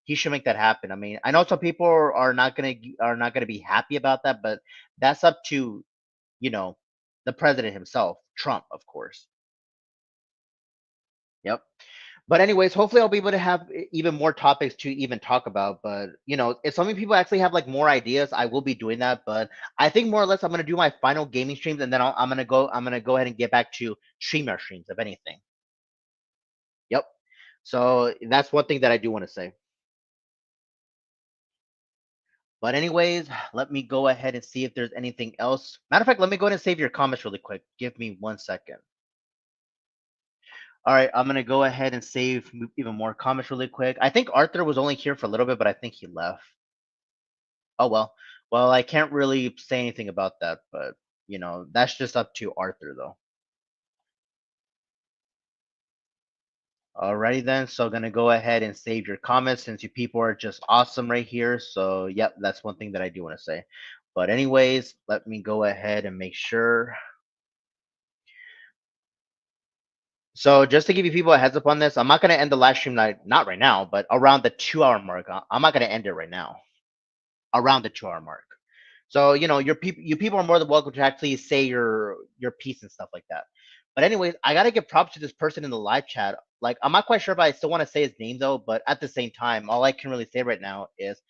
he should make that happen. I mean, I know some people are not gonna be happy about that, but that's up to you know the president himself, Trump, of course. Yep. But anyways, hopefully I'll be able to have even more topics to even talk about. But if so many people actually have like more ideas, I will be doing that. But I think more or less I'm gonna do my final gaming streams, and then I'm gonna go ahead and get back to streamer streams, if anything. Yep. So that's one thing that I do want to say. But anyways, let me go ahead and see if there's anything else. Matter of fact, let me go ahead and save your comments really quick. Give me 1 second. All right, I'm gonna go ahead and save even more comments really quick. I think Arthur was only here for a little bit, but I think he left. Oh well. Well, I can't really say anything about that, but that's just up to Arthur though. Alrighty then, so gonna go ahead and save your comments since you people are just awesome right here. So yep, that's one thing that I do want to say. But anyways, let me go ahead and make sure. So just to give you people a heads up on this, I'm not gonna end the live stream not right now, but around the 2 hour mark. I'm not gonna end it right now. Around the 2 hour mark. So you people are more than welcome to actually say your piece and stuff like that. But anyways, I gotta give props to this person in the live chat. Like I'm not quite sure if I still want to say his name though, but at the same time, all I can really say right now is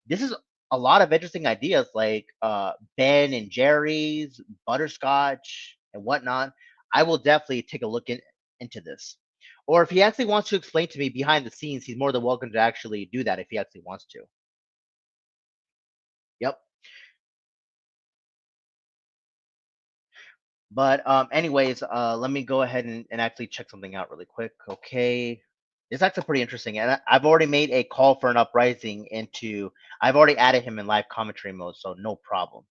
this is a lot of interesting ideas like Ben and Jerry's, butterscotch, and whatnot. I will definitely take a look into this. Or if he actually wants to explain to me behind the scenes, he's more than welcome to actually do that if he actually wants to. Yep. But anyways, let me go ahead and actually check something out really quick. Okay, it's actually pretty interesting, and I've already made a call for an uprising into. I've already added him in live commentary mode, so no problem.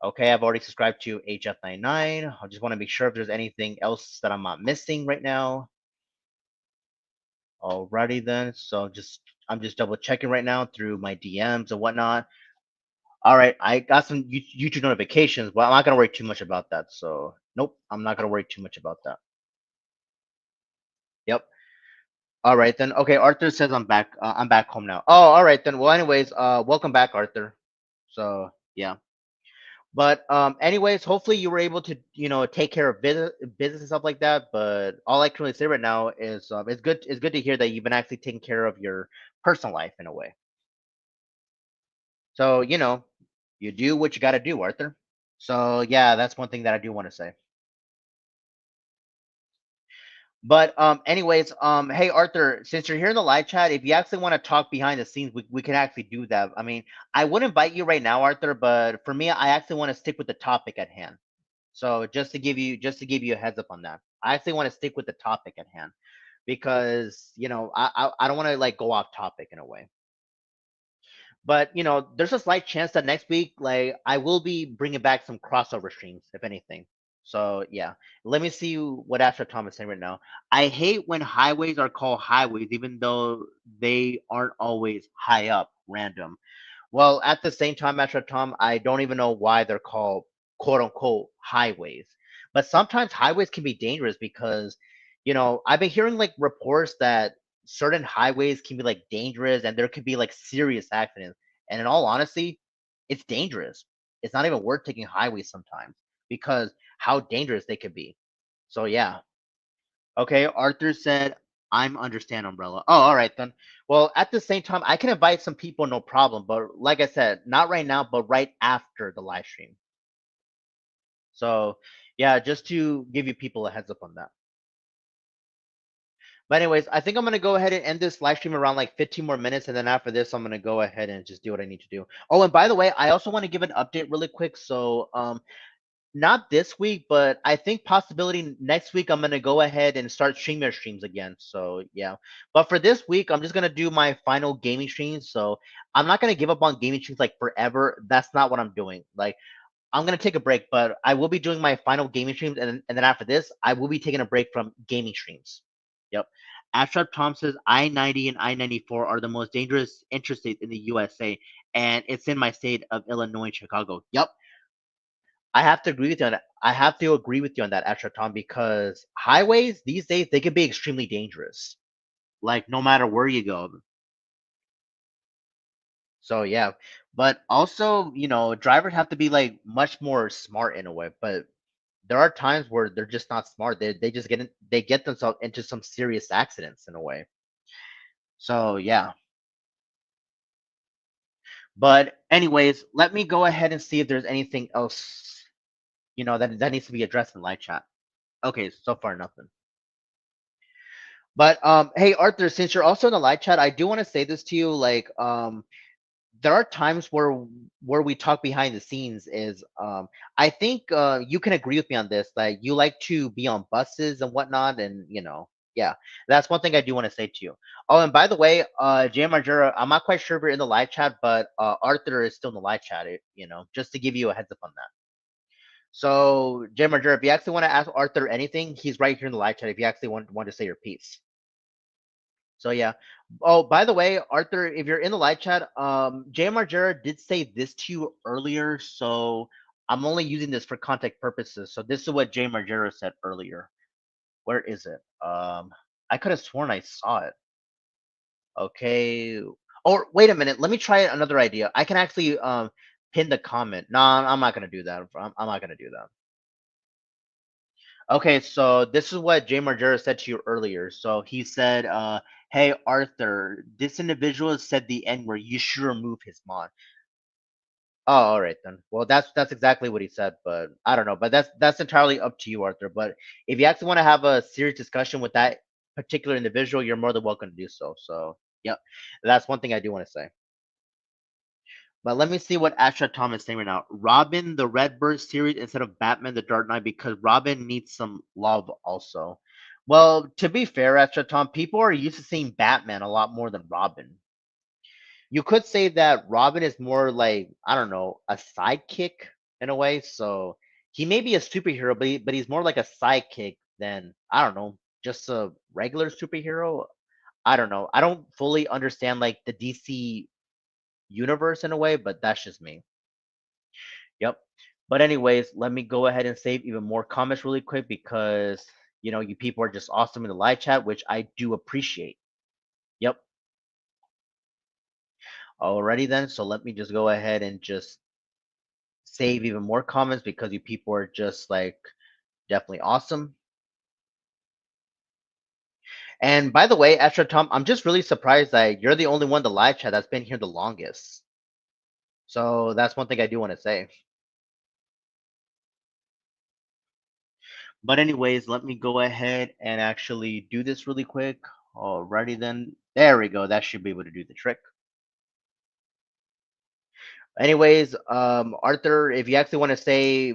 Okay, I've already subscribed to HF99. I just want to make sure if there's anything else that I'm not missing right now. Alrighty then, so I'm just double checking right now through my DMs and whatnot. All right, I got some YouTube notifications, but I'm not gonna worry too much about that. So nope, I'm not gonna worry too much about that. Yep. All right then. Okay, Arthur says I'm back. I'm back home now. Oh, all right then. Well, anyways, welcome back, Arthur. So yeah. But anyways, hopefully you were able to take care of business and stuff like that. But all I can really say right now is it's good to hear that you've been actually taking care of your personal life in a way. So you do what you got to do, Arthur. So yeah, that's one thing that I do want to say. But anyways, hey Arthur, since you're here in the live chat, if you actually want to talk behind the scenes, we can actually do that. I mean, I would invite you right now, Arthur, but for me, I actually want to stick with the topic at hand. So just to give you a heads up on that, I actually want to stick with the topic at hand because I don't want to like go off topic in a way. But there's a slight chance that next week, like I will be bringing back some crossover streams, if anything. So yeah, let me see what Astro Tom is saying right now. I hate when highways are called highways, even though they aren't always high up, random. Well, at the same time, Metro Tom, I don't even know why they're called quote unquote highways. But sometimes highways can be dangerous because, I've been hearing like reports that certain highways can be like dangerous and there could be like serious accidents. And in all honesty, it's dangerous. It's not even worth taking highways sometimes because how dangerous they could be. So yeah. Okay, Arthur said, I'm understand umbrella. Oh, all right then. Well, at the same time, I can invite some people, no problem. But like I said, not right now, but right after the live stream. So yeah, just to give you people a heads up on that. But anyways, I think I'm gonna go ahead and end this live stream around like 15 more minutes, and then after this, I'm gonna go ahead and just do what I need to do. Oh, and by the way, I also want to give an update really quick. So not this week, but I think possibility next week I'm gonna go ahead and start streaming streams again. So yeah. But for this week, I'm just gonna do my final gaming streams. So I'm not gonna give up on gaming streams like forever. That's not what I'm doing. Like I'm gonna take a break, but I will be doing my final gaming streams, and then after this, I will be taking a break from gaming streams. Yep. Abstract Tom says I-90 and I-94 are the most dangerous interstates in the USA, and it's in my state of Illinois and Chicago. Yep. I have to agree with you on that. I have to agree with you on that, extra Tom, because highways these days they can be extremely dangerous. Like no matter where you go. So yeah, but also, drivers have to be like much more smart in a way. But there are times where they're just not smart. They just they get themselves into some serious accidents in a way. So yeah. But anyways, let me go ahead and see if there's anything else, that needs to be addressed in live chat. Okay, so far nothing. But hey Arthur, since you're also in the live chat, I do want to say this to you. Like, there are times where we talk behind the scenes. Is I think you can agree with me on this. Like, you like to be on buses and whatnot, and yeah, that's one thing I do want to say to you. Oh, and by the way, Jay Margera, I'm not quite sure if you're in the live chat, but Arthur is still in the live chat. Just to give you a heads up on that. So, Jay Margera, if you actually want to ask Arthur anything, he's right here in the live chat. If you actually want to say your piece. So yeah. Oh, by the way, Arthur, if you're in the live chat, Jay Margera did say this to you earlier, so I'm only using this for context purposes. So this is what Jay Margera said earlier. Where is it? I could have sworn I saw it. Okay. Or wait a minute. Let me try another idea. I can actually pin the comment. No, I'm not gonna do that. I'm not gonna do that. Okay, so this is what Jay Margera said to you earlier. So he said, "Hey Arthur, this individual said the N word. You should remove his mod." Oh, all right then. Well, that's exactly what he said, but I don't know. But that's entirely up to you, Arthur. But if you actually want to have a serious discussion with that particular individual, you're more than welcome to do so. So, yep, that's one thing I do want to say. But let me see what Astra Tom is saying right now. Robin, the Redbird series instead of Batman, the Dark Knight, because Robin needs some love also. Well, to be fair, Astra Tom, people are used to seeing Batman a lot more than Robin. You could say that Robin is more like, I don't know, a sidekick in a way. So he may be a superhero, but he's more like a sidekick than, I don't know, just a regular superhero. I don't know. I don't fully understand like the DC universe in a way, but that's just me. Yep. But anyways, let me go ahead and save even more comments really quick because you people are just awesome in the live chat, which I do appreciate. Yep. Alrighty then. So let me just go ahead and just save even more comments because you people are just like definitely awesome. And by the way, Astro Tom, I'm just really surprised that you're the only one in the live chat that's been here the longest. So that's one thing I do want to say. But anyways, let me go ahead and actually do this really quick. Alrighty then. There we go. That should be able to do the trick. Anyways, Arthur, if you actually want to say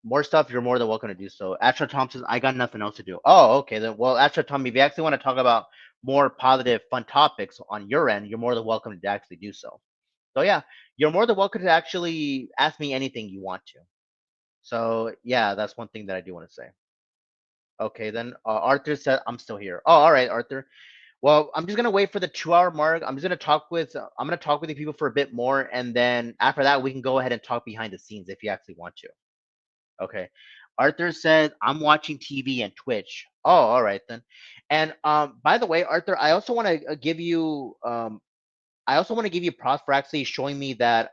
more stuff, you're more than welcome to do so. Astra Tom says, I got nothing else to do. Oh, okay. Then, well, Astra Tom, if you actually want to talk about more positive, fun topics on your end, you're more than welcome to actually do so. So, yeah, you're more than welcome to actually ask me anything you want to. So, yeah, that's one thing that I do want to say. Okay, then Arthur said, I'm still here. Oh, all right, Arthur. Well, I'm just gonna wait for the 2 hour mark. I'm gonna talk with the people for a bit more, and then after that, we can go ahead and talk behind the scenes if you actually want to. Okay. Arthur says I'm watching TV and Twitch. Oh, all right then. And by the way, Arthur, I also want to give you props for actually showing me that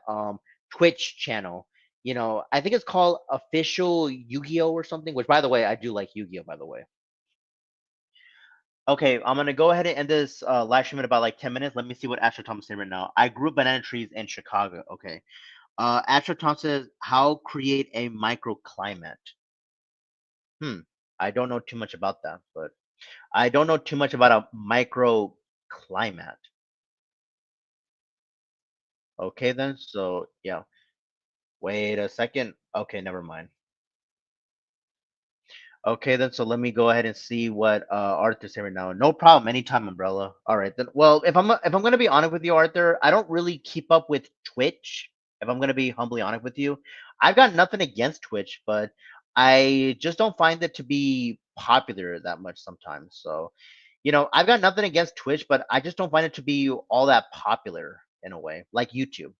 Twitch channel. I think it's called Official Yu-Gi-Oh or something. Which, by the way, I do like Yu-Gi-Oh. By the way. Okay, I'm gonna go ahead and end this live stream in about like 10 minutes. Let me see what Astro Thomas saying right now. I grew banana trees in Chicago. Okay. Astro Thomas says, how create a microclimate? Hmm. I don't know too much about that, but I don't know too much about a microclimate. Okay then. So yeah. Wait a second. Okay, never mind. Okay, then so let me go ahead and see what Arthur's saying right now. No problem, anytime, umbrella. All right then. Well, if I'm gonna be honest with you, Arthur, I don't really keep up with Twitch. If I'm gonna be humbly honest with you, I've got nothing against Twitch, but I just don't find it to be popular that much sometimes. So, I've got nothing against Twitch, but I just don't find it to be all that popular in a way, like YouTube.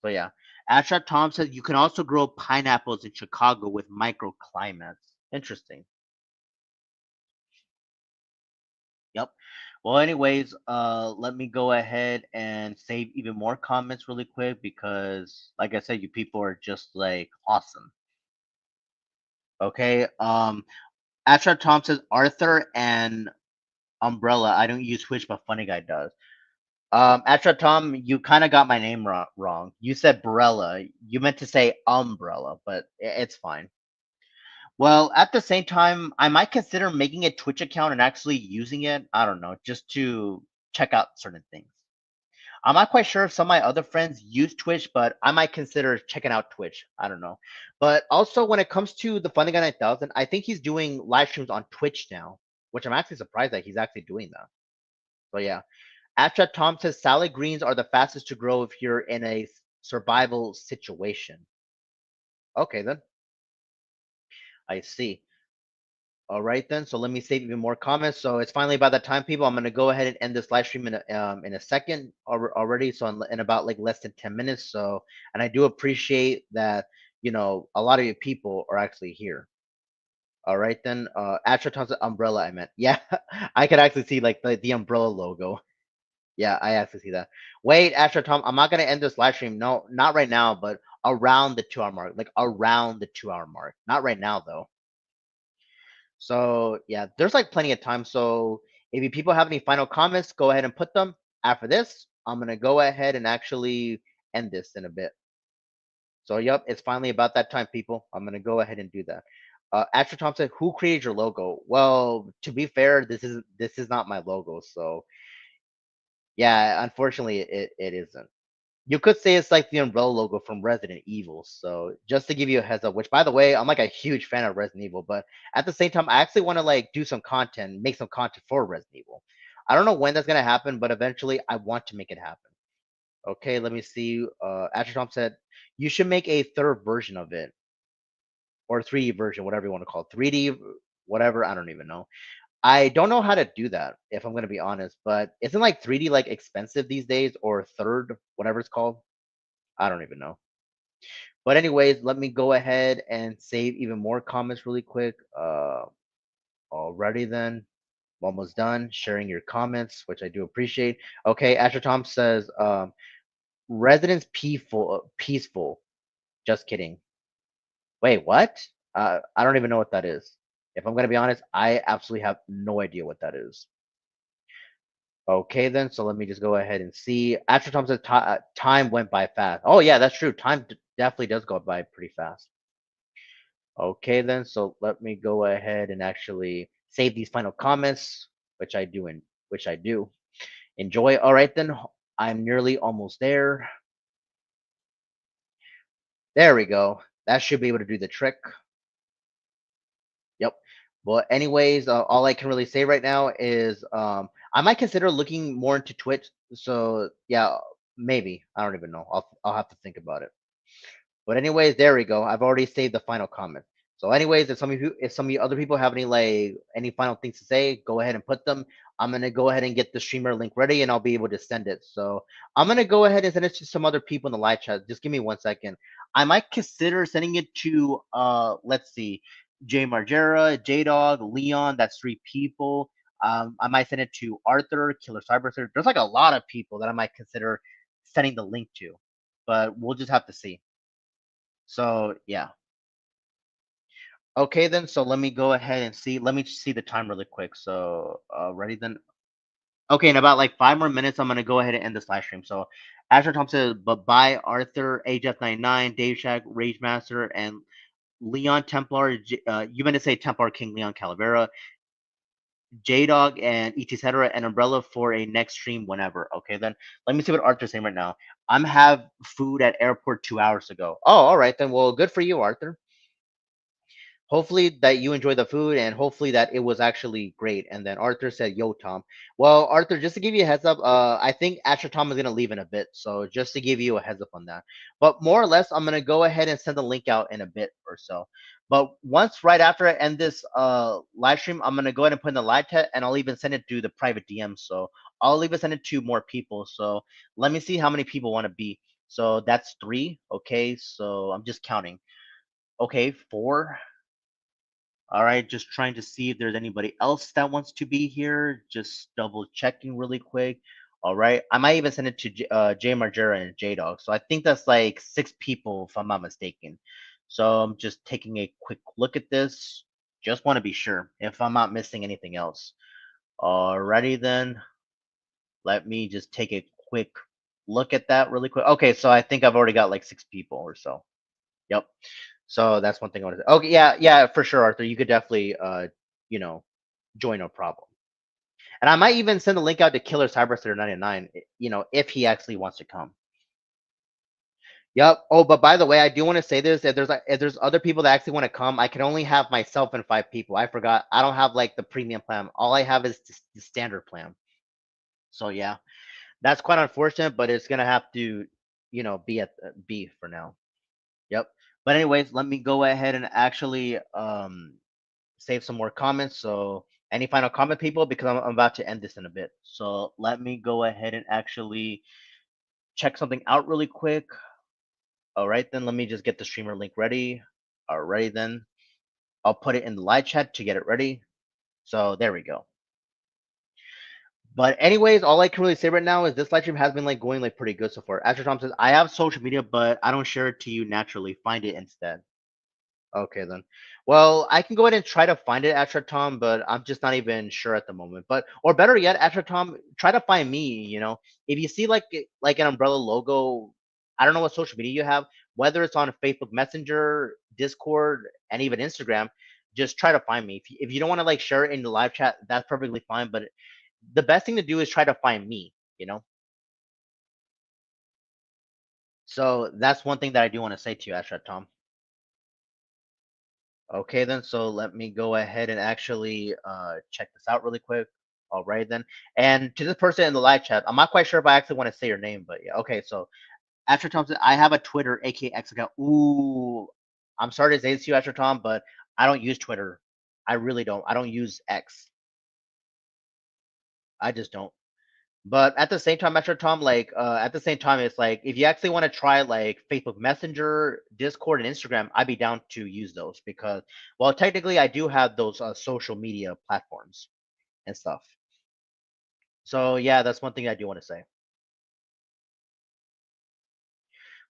So yeah, Ashrat Tom says you can also grow pineapples in Chicago with microclimates. Interesting. Yep. Well, anyways, let me go ahead and save even more comments really quick because, like I said, you people are just like awesome. Okay. Astra Tom says Arthur and Umbrella. I don't use Twitch, but Funny Guy does. Astra Tom, you kind of got my name wrong. You said Brella. You meant to say Umbrella, but it's fine. Well, at the same time, I might consider making a Twitch account and actually using it. I don't know, just to check out certain things. I'm not quite sure if some of my other friends use Twitch, but I might consider checking out Twitch. I don't know. But also, when it comes to the Funny Guy 9000, I think he's doing live streams on Twitch now, which I'm actually surprised that he's actually doing that. So yeah. After Tom says salad greens are the fastest to grow if you're in a survival situation. Okay, then. I see. All right then. So let me save even more comments. So it's finally about that time, people. I'm gonna go ahead and end this live stream in a second already. So in about like less than 10 minutes. So and I do appreciate that a lot of you people are actually here. All right then. Astra Tom's umbrella. I meant yeah. I could actually see like the umbrella logo. Yeah, I actually see that. Wait, Astra Tom, I'm not gonna end this live stream. No, not right now, but around the 2 hour mark. Like around the 2 hour mark. Not right now though. So yeah, there's like plenty of time. So if you people have any final comments, go ahead and put them. After this, I'm gonna go ahead and actually end this in a bit. So yep, it's finally about that time, people. I'm gonna go ahead and do that. Astra Tom said, "Who created your logo?" Well, to be fair, this is not my logo. So yeah, unfortunately, it isn't. You could say it's like the umbrella logo from Resident Evil. So just to give you a heads up, which by the way, I'm like a huge fan of Resident Evil, but at the same time, I actually want to like do some content, make some content for Resident Evil. I don't know when that's gonna happen, but eventually I want to make it happen. Okay, let me see. Asher Tom said you should make a third version of it or 3D version, whatever you want to call it. 3D, whatever, I don't even know. I don't know how to do that, if I'm gonna be honest, but isn't like 3D like expensive these days or third, whatever it's called? I don't even know. But anyways, let me go ahead and save even more comments really quick. Already then, almost done sharing your comments, which I do appreciate. Okay, Asher Tom says, residents peaceful. Just kidding. Wait, what? I don't even know what that is. If I'm gonna be honest, I absolutely have no idea what that is. Okay, then. So let me just go ahead and see. Asher Tom says time went by fast. Oh yeah, that's true. Time definitely does go by pretty fast. Okay, then. So let me go ahead and actually save these final comments, which I do enjoy. All right, then. I'm nearly almost there. There we go. That should be able to do the trick. Yep. But anyways, all I can really say right now is I might consider looking more into Twitch. So yeah, maybe I don't even know. I'll have to think about it. But anyways, there we go. I've already saved the final comment. So anyways, if some of you other people have any final things to say, go ahead and put them. I'm gonna go ahead and get the streamer link ready and I'll be able to send it. So I'm gonna go ahead and send it to some other people in the live chat. Just give me 1 second. I might consider sending it to let's see, Jay Margera, J Dog, Leon, that's 3 people. I might send it to Arthur, Killer Cyber. There's like a lot of people that I might consider sending the link to. But we'll just have to see. So yeah. Okay then. So let me go ahead and see. Let me see the time really quick. So ready then. Okay, in about like 5 more minutes, I'm gonna go ahead and end this live stream. So Asher Thompson says, but bye Arthur, AJF99, Dave Shack, Rage Master, and Leon Templar. You meant to say Templar King Leon Calavera, J Dog, and etc. and Umbrella for a next stream whenever. Okay, then let me see what Arthur's saying right now. I'm have food at airport 2 hours ago. Oh, all right then. Well, good for you, Arthur. Hopefully that you enjoy the food and hopefully that it was actually great. And then Arthur said, "Yo, Tom." Well, Arthur, just to give you a heads up, I think Asher Tom is gonna leave in a bit, so just to give you a heads up on that. But more or less, I'm gonna go ahead and send the link out in a bit or so. But once right after I end this live stream, I'm gonna go ahead and put in the live chat, and I'll even send it to the private DM. So I'll even send it to more people. So let me see how many people want to be. So that's 3. Okay, so I'm just counting. Okay, 4. All right, just trying to see if there's anybody else that wants to be here. Just double checking really quick. All right, I might even send it to Jay Margera and J Dog. So I think that's like 6 people, if I'm not mistaken. So I'm just taking a quick look at this. Just want to be sure if I'm not missing anything else. Alrighty then, let me just take a quick look at that really quick. Okay, so I think I've already got like 6 people or so. Yep. So that's one thing I want to say. Okay, yeah, yeah, for sure, Arthur. You could definitely, you know, join, no problem. And I might even send the link out to Killer Cyberster 99, if he actually wants to come. Yep. Oh, but by the way, I do want to say this: if there's other people that actually want to come, I can only have myself and 5 people. I forgot. I don't have like the premium plan. All I have is the standard plan. So yeah, that's quite unfortunate, but it's gonna have to, be at B for now. Yep. But anyways, let me go ahead and actually save some more comments. So any final comment, people, because I'm about to end this in a bit. So let me go ahead and actually check something out really quick. All right, then let me just get the streamer link ready. All right, then I'll put it in the live chat to get it ready. So there we go. But anyways, all I can really say right now is this live stream has been like going like pretty good so far. Asher Tom says I have social media, but I don't share it to you naturally. Find it instead. Okay then. Well, I can go ahead and try to find it, Astra Tom, but I'm just not even sure at the moment. But or better yet, Astra Tom, try to find me. If you see like an umbrella logo, I don't know what social media you have, whether it's on Facebook Messenger, Discord, and even Instagram, just try to find me. If you don't want to like share it in the live chat, that's perfectly fine. But the best thing to do is try to find me. So that's one thing that I do want to say to you, Astra Tom. Okay, then. So let me go ahead and actually check this out really quick. All right, then. And to this person in the live chat, I'm not quite sure if I actually want to say your name, but yeah. Okay, so Asher Thompson, I have a Twitter, aka X account. Ooh, I'm sorry to say this to you, Asher Tom, but I don't use Twitter. I really don't. I don't use X. I just don't. But at the same time, Metro Tom, like at the same time, it's like if you actually want to try like Facebook Messenger, Discord, and Instagram, I'd be down to use those because, well, technically, I do have those social media platforms and stuff. So yeah, that's one thing I do want to say.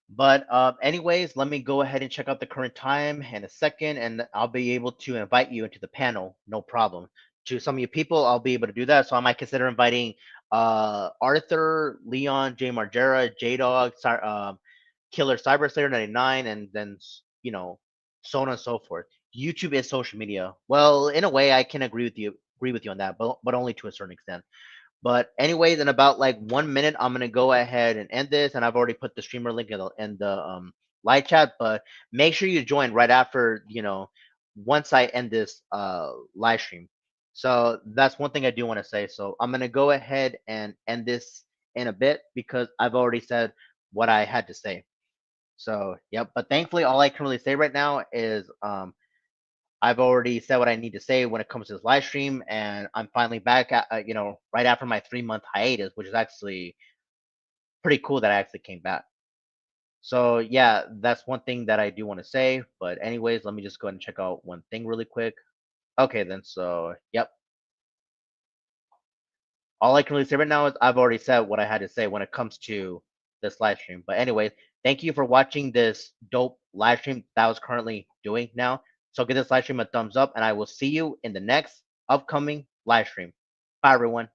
But anyways, let me go ahead and check out the current time in a second, and I'll be able to invite you into the panel, no problem. To some of you people, I'll be able to do that. So I might consider inviting Arthur, Leon, J Margera, J Dog, Killer Cyber Slayer 99, and then so on and so forth. YouTube is social media. Well, in a way, I can agree with you on that, but only to a certain extent. But anyways, in about like 1 minute, I'm gonna go ahead and end this, and I've already put the streamer link in the live chat. But make sure you join right after once I end this live stream. So that's one thing I do want to say. So I'm gonna go ahead and end this in a bit because I've already said what I had to say. So yep. But thankfully, all I can really say right now is I've already said what I need to say when it comes to this live stream, and I'm finally back at, right after my 3 month hiatus, which is actually pretty cool that I actually came back. So yeah, that's one thing that I do want to say. But anyways, let me just go ahead and check out one thing really quick. Okay, then. So yep, all I can really say right now is I've already said what I had to say when it comes to this live stream. But anyways, thank you for watching this dope live stream that I was currently doing now. So give this live stream a thumbs up, and I will see you in the next upcoming live stream. Bye, everyone.